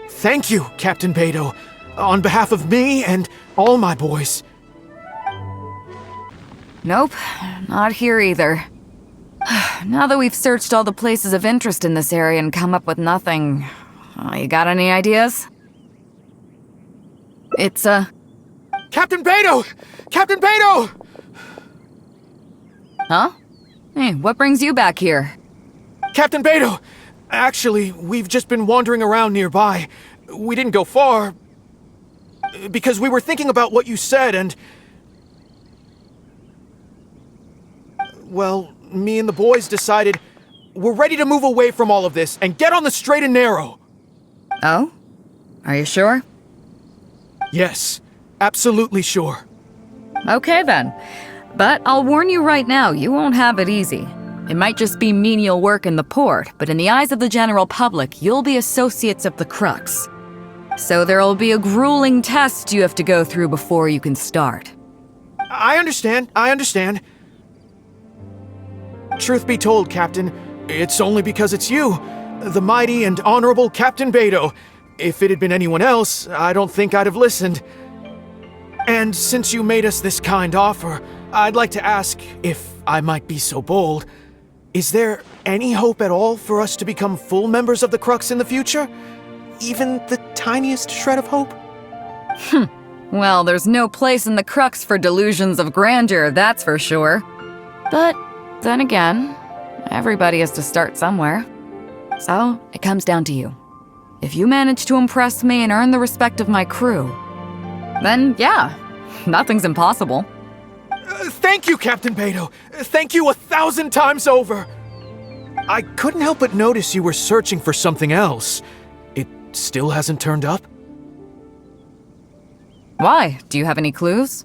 S1: thank you, Captain Beidou, on behalf of me and all my boys.
S4: Nope, not here either. Now that we've searched all the places of interest in this area and come up with nothing, you got any ideas? It's,
S1: Captain Beidou! Captain Beidou!
S4: Huh? Hey, what brings you back here?
S1: Captain Beidou! Actually, we've just been wandering around nearby. We didn't go far, because we were thinking about what you said and... Well, me and the boys decided we're ready to move away from all of this and get on the straight and narrow.
S4: Oh? Are you sure?
S1: Yes, absolutely sure.
S4: Okay then. But I'll warn you right now, you won't have it easy. It might just be menial work in the port, but in the eyes of the general public, you'll be associates of the Crux. So there'll be a grueling test you have to go through before you can start.
S1: I understand. Truth be told, Captain, it's only because it's you, the mighty and honorable Captain Beidou. If it had been anyone else, I don't think I'd have listened. And since you made us this kind offer, I'd like to ask, if I might be so bold, is there any hope at all for us to become full members of the Crux in the future? Even the tiniest shred of hope?
S4: Well, there's no place in the Crux for delusions of grandeur, that's for sure. But then again, everybody has to start somewhere. So, it comes down to you. If you manage to impress me and earn the respect of my crew, then yeah, nothing's impossible.
S14: Thank you, Captain Beidou. Thank you 1,000 times over. I couldn't help but notice you were searching for something else. It still hasn't turned up?
S4: Why? Do you have any clues?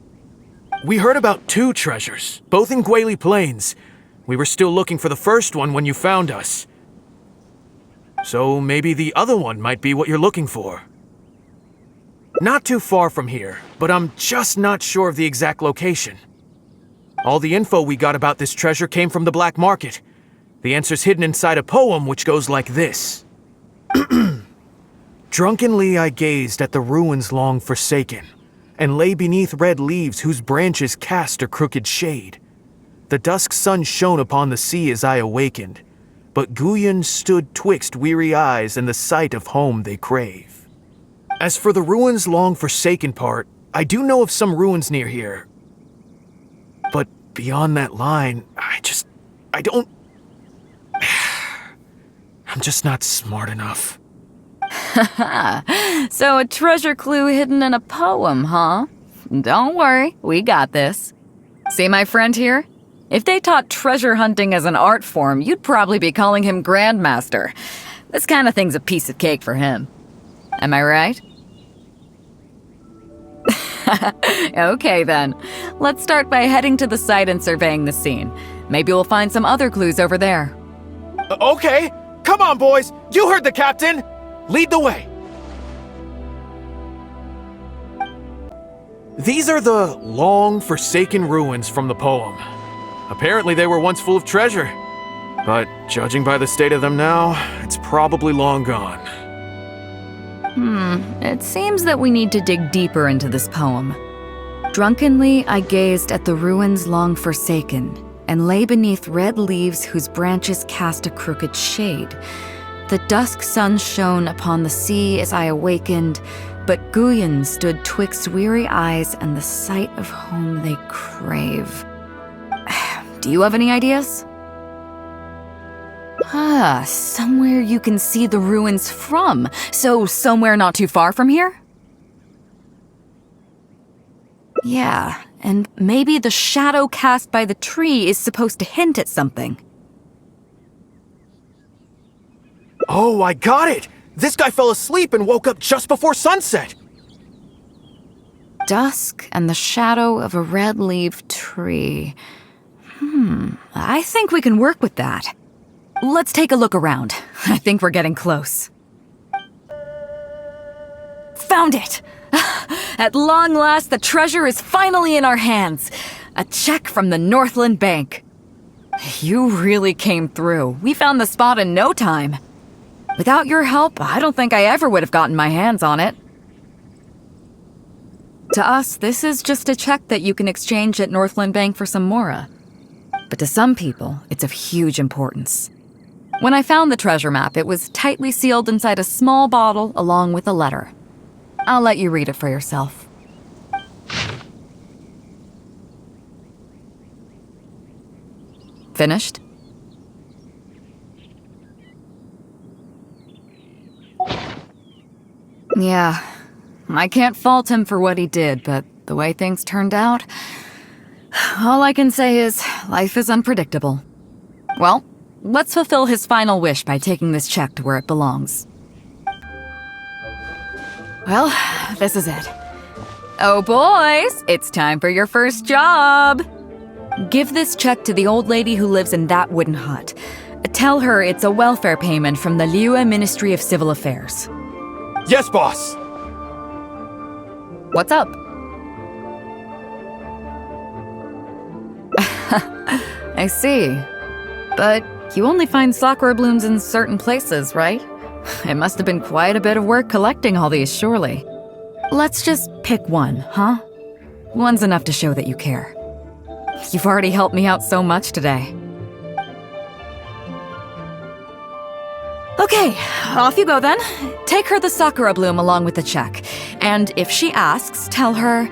S14: We heard about 2 treasures, both in Guili Plains. We were still looking for the first one when you found us. So maybe the other one might be what you're looking for. Not too far from here, but I'm just not sure of the exact location. All the info we got about this treasure came from the black market. The answer's hidden inside a poem which goes like this. Drunkenly I gazed at the ruins long forsaken, and lay beneath red leaves whose branches cast a crooked shade. The dusk sun shone upon the sea as I awakened, but Guyan stood twixt weary eyes and the sight of home they crave. As for the ruins long forsaken part, I do know of some ruins near here. But beyond that line, I don't... I'm just not smart enough.
S4: So a treasure clue hidden in a poem, huh? Don't worry, we got this. See my friend here? If they taught treasure hunting as an art form, you'd probably be calling him Grandmaster. This kind of thing's a piece of cake for him. Am I right? Okay then. Let's start by heading to the site and surveying the scene. Maybe we'll find some other clues over there.
S14: Okay, come on boys, you heard the captain! Lead the way! These are the long forsaken ruins from the poem. Apparently they were once full of treasure, but judging by the state of them now, it's probably long gone.
S4: It seems that we need to dig deeper into this poem. Drunkenly I gazed at the ruins long forsaken, and lay beneath red leaves whose branches cast a crooked shade. The dusk sun shone upon the sea as I awakened, but Guyan stood twixt weary eyes and the sight of home they crave. Do you have any ideas? Somewhere you can see the ruins from. So somewhere not too far from here? Yeah, and maybe the shadow cast by the tree is supposed to hint at something.
S14: Oh, I got it! This guy fell asleep and woke up just before sunset!
S4: Dusk and the shadow of a red-leaved tree. I think we can work with that. Let's take a look around. I think we're getting close. Found it! At long last, the treasure is finally in our hands. A check from the Northland Bank. You really came through. We found the spot in no time. Without your help, I don't think I ever would have gotten my hands on it. To us, this is just a check that you can exchange at Northland Bank for some mora. But to some people, it's of huge importance. When I found the treasure map, it was tightly sealed inside a small bottle along with a letter. I'll let you read it for yourself. Finished? Yeah, I can't fault him for what he did, but the way things turned out, all I can say is life is unpredictable. Well, let's fulfill his final wish by taking this check to where it belongs. Well, this is it. Oh boys, it's time for your first job! Give this check to the old lady who lives in that wooden hut. Tell her it's a welfare payment from the Liyue Ministry of Civil Affairs.
S14: Yes, boss!
S4: What's up? I see. But you only find sakura blooms in certain places, right? It must have been quite a bit of work collecting all these, surely. Let's just pick one, huh? One's enough to show that you care. You've already helped me out so much today. Okay, off you go then. Take her the sakura bloom along with the check. And if she asks, tell her,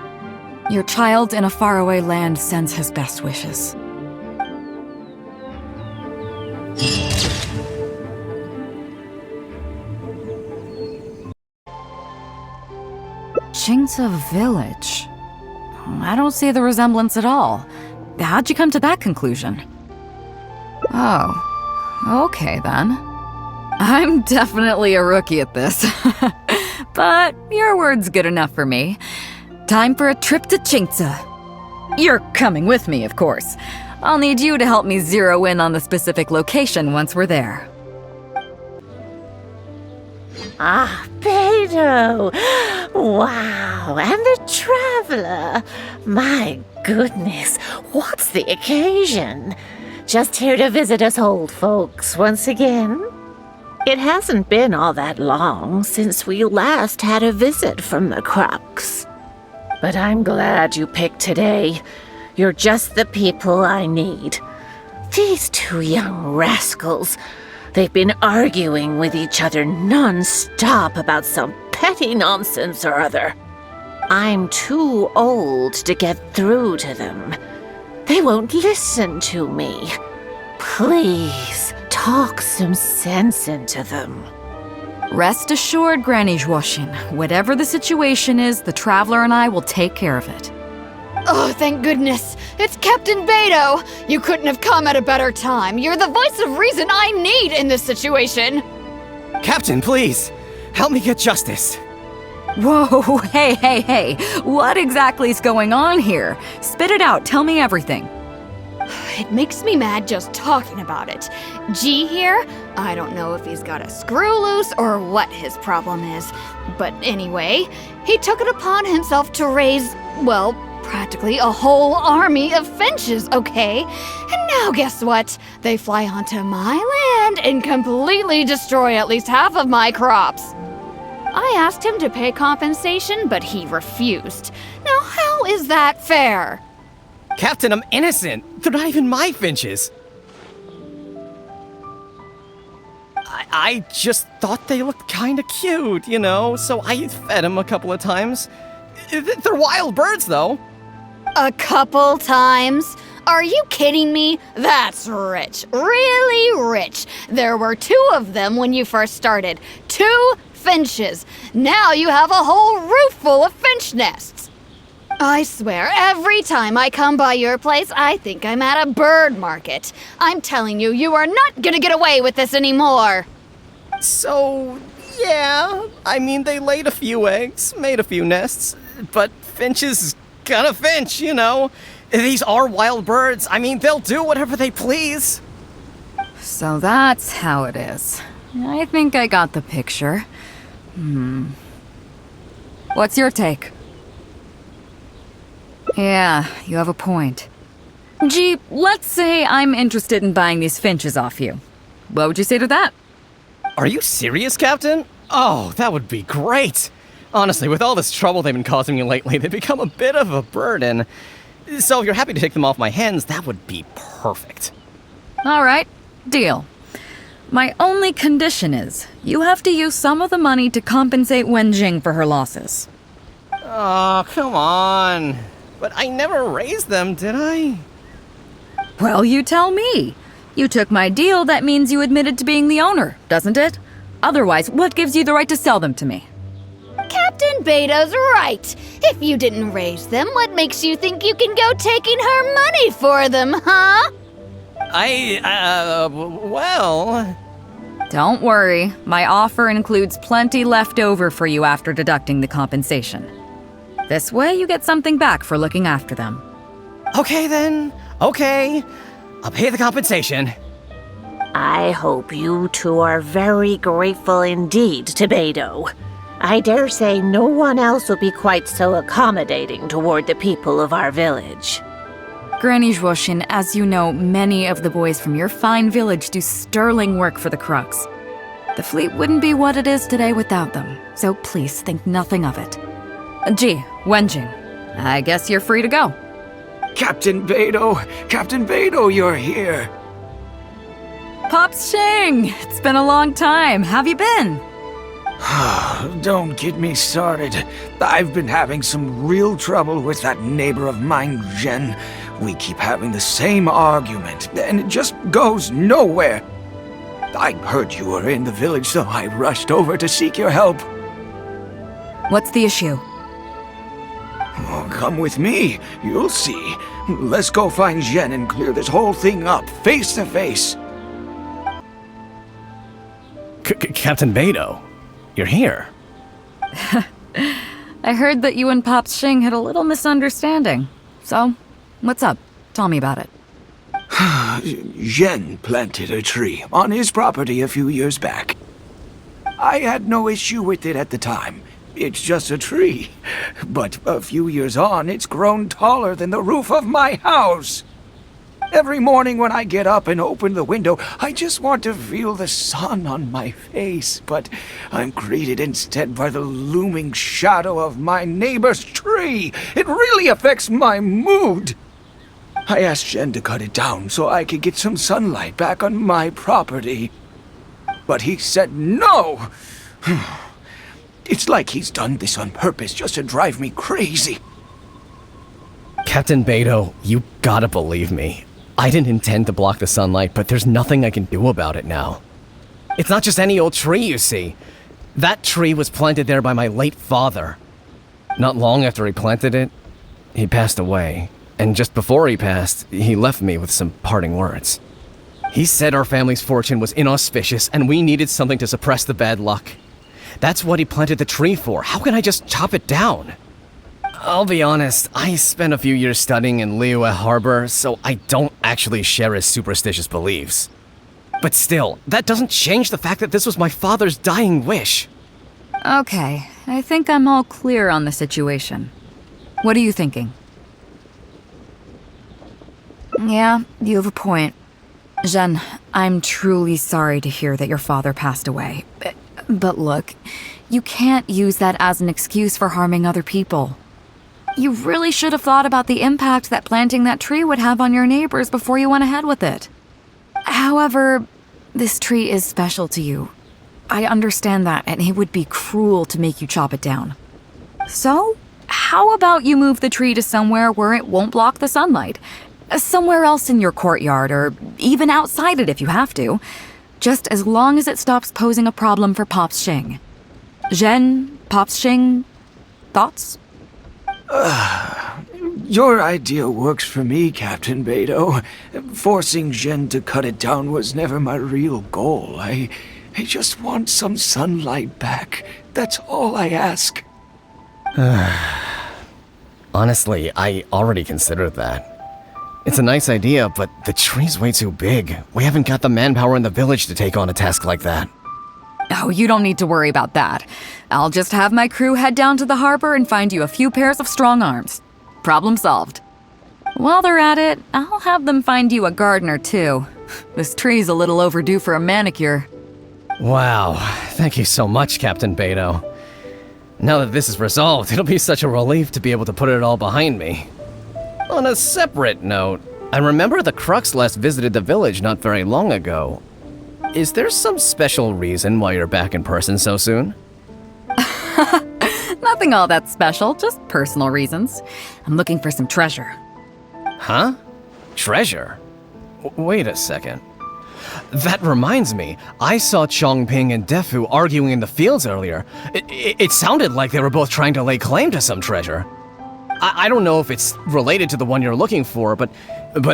S4: your child in a faraway land sends his best wishes. Qingce Village. I don't see the resemblance at all. how'd you come to that conclusion? Oh, okay then. I'm definitely a rookie at this. But your word's good enough for me. Time for a trip to Qingce. You're coming with me, of course. I'll need you to help me zero in on the specific location once we're there.
S15: Ah, Beidou! Wow, and the traveler! My goodness, what's the occasion? Just here to visit us old folks once again? It hasn't been all that long since we last had a visit from the Crux. But I'm glad you picked today. You're just the people I need. These two young rascals, they've been arguing with each other non-stop about some petty nonsense or other. I'm too old to get through to them. They won't listen to me. Please, talk some sense into them.
S4: Rest assured, Granny Zhuoxin, whatever the situation is, the Traveler and I will take care of it.
S16: Oh, thank goodness. It's Captain Beidou. You couldn't have come at a better time. You're the voice of reason I need in this situation.
S17: Captain, please, help me get justice.
S4: Whoa, hey. What exactly is going on here? Spit it out, tell me everything.
S16: It makes me mad just talking about it. G here, I don't know if he's got a screw loose or what his problem is. But anyway, he took it upon himself to raise, well, practically a whole army of finches, okay? And now guess what? They fly onto my land and completely destroy at least half of my crops. I asked him to pay compensation, but he refused. Now how is that fair?
S17: Captain, I'm innocent. They're not even my finches. I just thought they looked kinda cute, you know, so I fed them a couple of times. They're wild birds, though.
S16: A couple times? Are you kidding me? That's rich. Really rich. There were 2 of them when you first started. 2 finches. Now you have a whole roof full of finch nests. I swear, every time I come by your place, I think I'm at a bird market. I'm telling you, you are not gonna get away with this anymore.
S17: So, yeah, I mean, they laid a few eggs, made a few nests, but finches gonna finch, you know. These are wild birds. I mean, they'll do whatever they please.
S4: So that's how it is. I think I got the picture. What's your take? Yeah, you have a point. Gee, let's say I'm interested in buying these finches off you. What would you say to that?
S17: Are you serious, Captain? Oh, that would be great. Honestly, with all this trouble they've been causing me lately, they've become a bit of a burden. So if you're happy to take them off my hands, that would be perfect.
S4: All right, deal. My only condition is, you have to use some of the money to compensate Wenjing for her losses.
S17: Oh, come on. But I never raised them, did I?
S4: Well, you tell me. You took my deal, that means you admitted to being the owner, doesn't it? Otherwise, what gives you the right to sell them to me?
S16: Captain Beidou's right. If you didn't raise them, what makes you think you can go taking her money for them, huh?
S17: Well...
S4: Don't worry. My offer includes plenty left over for you after deducting the compensation. This way, you get something back for looking after them.
S17: Okay, then. Okay. I'll pay the compensation.
S15: I hope you two are very grateful indeed to Beidou. I dare say no one else will be quite so accommodating toward the people of our village.
S4: Granny Zhuoxin, as you know, many of the boys from your fine village do sterling work for the Crux. The fleet wouldn't be what it is today without them, so please think nothing of it. Gee, Wenjing, I guess you're free to go.
S1: Captain Beidou, you're here.
S4: Pops Shing, it's been a long time. How have you been?
S1: Don't get me started. I've been having some real trouble with that neighbor of mine, Jen. We keep having the same argument, and it just goes nowhere. I heard you were in the village, so I rushed over to seek your help.
S4: What's the issue?
S1: Oh, Come with me. You'll see. Let's go find Zhen and clear this whole thing up, face to face.
S17: Captain Beidou, you're here.
S4: I heard that you and Pops Xing had a little misunderstanding. So, what's up? Tell me about it.
S1: Zhen planted a tree on his property a few years back. I had no issue with it at the time. It's just a tree. But a few years on, it's grown taller than the roof of my house. Every morning when I get up and open the window, I just want to feel the sun on my face, but I'm greeted instead by the looming shadow of my neighbor's tree. It really affects my mood. I asked Zhen to cut it down so I could get some sunlight back on my property. But he said no. It's like he's done this on purpose just to drive me crazy.
S17: Captain Beidou, you gotta believe me. I didn't intend to block the sunlight, but there's nothing I can do about it now. It's not just any old tree, you see. That tree was planted there by my late father. Not long after he planted it, he passed away. And just before he passed, he left me with some parting words. He said our family's fortune was inauspicious and we needed something to suppress the bad luck. That's what he planted the tree for. How can I just chop it down? I'll be honest, I spent a few years studying in Liyue Harbor, so I don't actually share his superstitious beliefs. But still, that doesn't change the fact that this was my father's dying wish.
S4: Okay, I think I'm all clear on the situation. What are you thinking? Yeah, you have a point. Zhen, I'm truly sorry to hear that your father passed away. But look, you can't use that as an excuse for harming other people. You really should have thought about the impact that planting that tree would have on your neighbors before you went ahead with it. However, this tree is special to you. I understand that, and it would be cruel to make you chop it down. So, how about you move the tree to somewhere where it won't block the sunlight? Somewhere else in your courtyard, or even outside it if you have to. Just as long as it stops posing a problem for Pops Xing. Zhen, Pops Xing, thoughts?
S1: Your idea works for me, Captain Beidou. Forcing Zhen to cut it down was never my real goal. I just want some sunlight back. That's all I ask.
S17: Honestly, I already considered that. It's a nice idea, but the tree's way too big. We haven't got the manpower in the village to take on a task like that.
S4: Oh, you don't need to worry about that. I'll just have my crew head down to the harbor and find you a few pairs of strong arms. Problem solved. While they're at it, I'll have them find you a gardener too. This tree's a little overdue for a manicure.
S17: Wow, thank you so much, Captain Beidou. Now that this is resolved, it'll be such a relief to be able to put it all behind me. On a separate note, I remember the Crux last visited the village not very long ago. Is there some special reason why you're back in person so soon?
S4: Nothing all that special, just personal reasons. I'm looking for some treasure.
S17: Huh? Treasure? Wait a second. That reminds me, I saw Chongping and Defu arguing in the fields earlier. It sounded like they were both trying to lay claim to some treasure. I don't know if it's related to the one you're looking for, but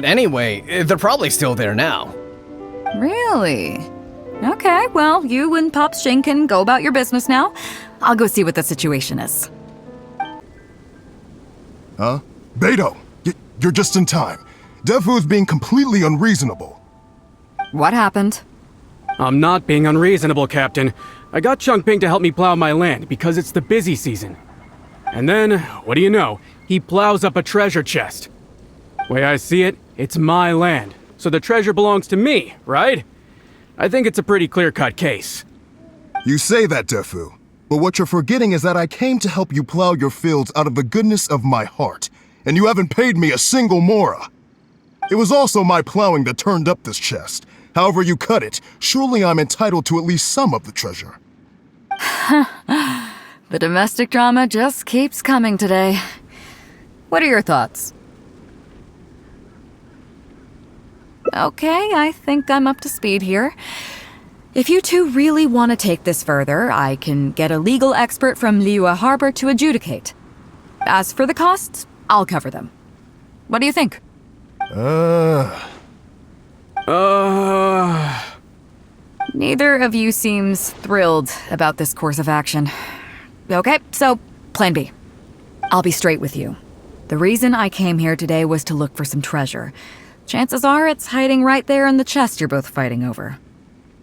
S17: anyway, they're probably still there now.
S4: Really? Okay, well, you and Pops Xing can go about your business now. I'll go see what the situation is.
S18: Huh? Beidou, you're just in time. Defu's being completely unreasonable.
S4: What happened?
S19: I'm not being unreasonable, Captain. I got Chongping to help me plow my land because it's the busy season. And then, what do you know? He plows up a treasure chest. Way I see it, it's my land, so the treasure belongs to me, right? I think it's a pretty clear-cut case.
S18: You say that, Defu, but what you're forgetting is that I came to help you plow your fields out of the goodness of my heart, and you haven't paid me a single mora. It was also my plowing that turned up this chest. However you cut it, surely I'm entitled to at least some of the treasure.
S4: The domestic drama just keeps coming today. What are your thoughts? Okay, I think I'm up to speed here. If you two really want to take this further, I can get a legal expert from Liyue Harbor to adjudicate. As for the costs, I'll cover them. What do you think? Neither of you seems thrilled about this course of action. Okay, so plan B. I'll be straight with you. The reason I came here today was to look for some treasure. Chances are it's hiding right there in the chest you're both fighting over.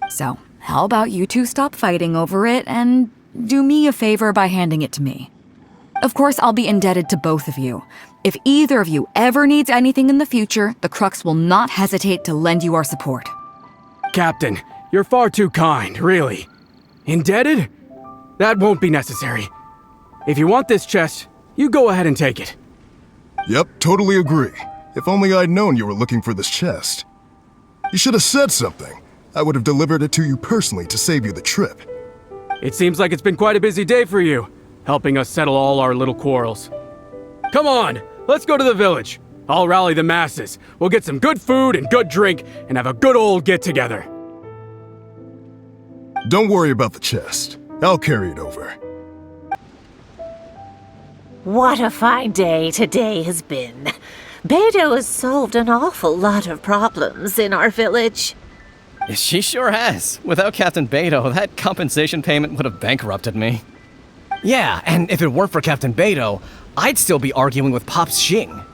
S4: So, how about you two stop fighting over it and do me a favor by handing it to me? Of course, I'll be indebted to both of you. If either of you ever needs anything in the future, the Crux will not hesitate to lend you our support.
S19: Captain, you're far too kind, really. Indebted? That won't be necessary. If you want this chest, you go ahead and take it.
S18: Yep, totally agree. If only I'd known you were looking for this chest. You should have said something. I would have delivered it to you personally to save you the trip.
S19: It seems like it's been quite a busy day for you, helping us settle all our little quarrels. Come on, let's go to the village. I'll rally the masses. We'll get some good food and good drink and have a good old get-together.
S18: Don't worry about the chest. I'll carry it over.
S15: What a fine day today has been. Beidou has solved an awful lot of problems in our village.
S17: She sure has. Without Captain Beidou, that compensation payment would have bankrupted me. Yeah, and if it weren't for Captain Beidou, I'd still be arguing with Pops Xing.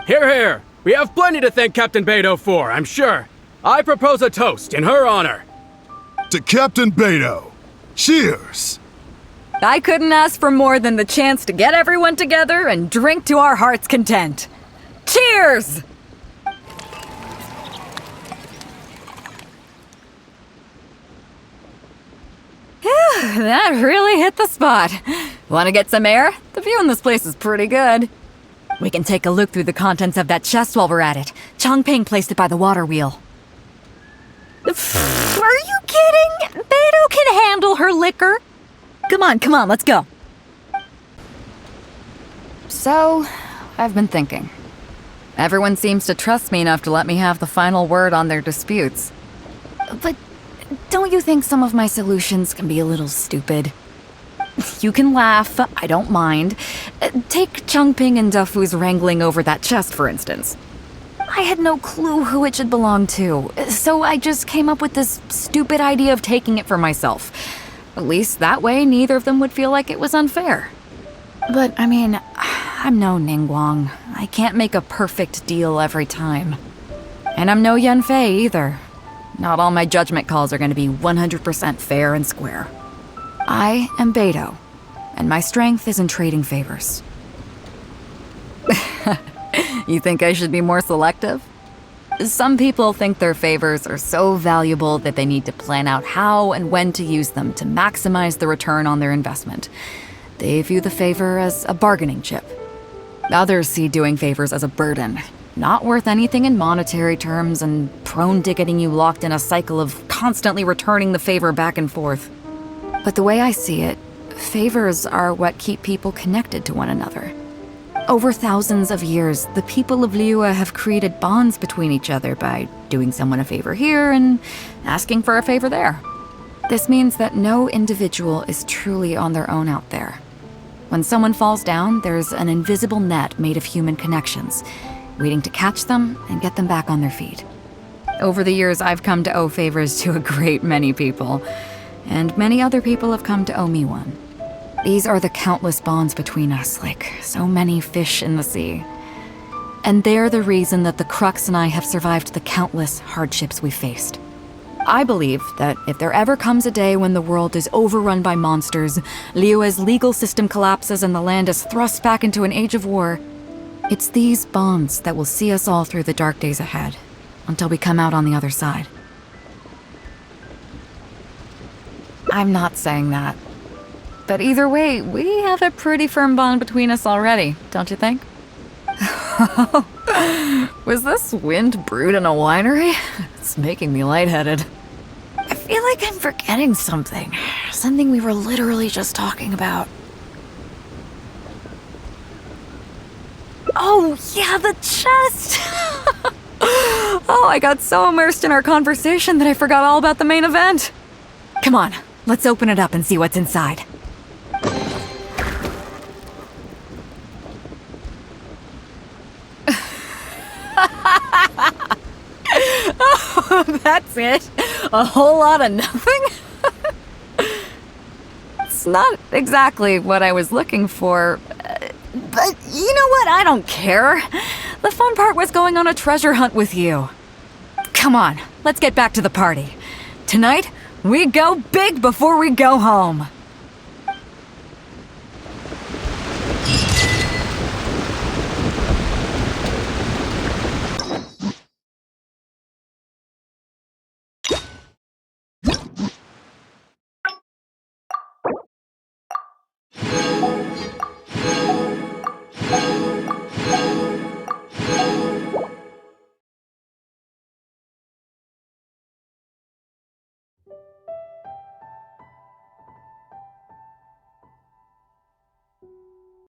S19: Hear, hear! We have plenty to thank Captain Beidou for, I'm sure. I propose a toast in her honor.
S18: To Captain Beidou. Cheers!
S4: I couldn't ask for more than the chance to get everyone together and drink to our heart's content. Cheers! Phew, that really hit the spot. Want to get some air? The view in this place is pretty good. We can take a look through the contents of that chest while we're at it. Changping placed it by the water wheel. Are you kidding? Beidou can handle her liquor. Come on, let's go. So, I've been thinking. Everyone seems to trust me enough to let me have the final word on their disputes. But don't you think some of my solutions can be a little stupid? You can laugh, I don't mind. Take Changping and Dufu's wrangling over that chest, for instance. I had no clue who it should belong to, so I just came up with this stupid idea of taking it for myself. At least that way, neither of them would feel like it was unfair. But, I mean, I'm no Ningguang. I can't make a perfect deal every time. And I'm no Yanfei either. Not all my judgment calls are going to be 100% fair and square. I am Beidou, and my strength is in trading favors. You think I should be more selective? Some people think their favors are so valuable that they need to plan out how and when to use them to maximize the return on their investment. They view the favor as a bargaining chip. Others see doing favors as a burden, not worth anything in monetary terms and prone to getting you locked in a cycle of constantly returning the favor back and forth. But the way I see it, favors are what keep people connected to one another. Over thousands of years, the people of Liyue have created bonds between each other by doing someone a favor here and asking for a favor there. This means that no individual is truly on their own out there. When someone falls down, there's an invisible net made of human connections, waiting to catch them and get them back on their feet. Over the years, I've come to owe favors to a great many people, and many other people have come to owe me one. These are the countless bonds between us, like so many fish in the sea. And they're the reason that the Crux and I have survived the countless hardships we faced. I believe that if there ever comes a day when the world is overrun by monsters, Liyue's legal system collapses and the land is thrust back into an age of war, it's these bonds that will see us all through the dark days ahead, until we come out on the other side. I'm not saying that. But either way, we have a pretty firm bond between us already, don't you think? Was this wind brewed in a winery? It's making me lightheaded. I feel like I'm forgetting something. Something we were literally just talking about. Oh, yeah, the chest! Oh, I got so immersed in our conversation that I forgot all about the main event. Come on, let's open it up and see what's inside. That's it? A whole lot of nothing? It's not exactly what I was looking for. But you know what? I don't care. The fun part was going on a treasure hunt with you. Come on, let's get back to the party. Tonight, we go big before we go home.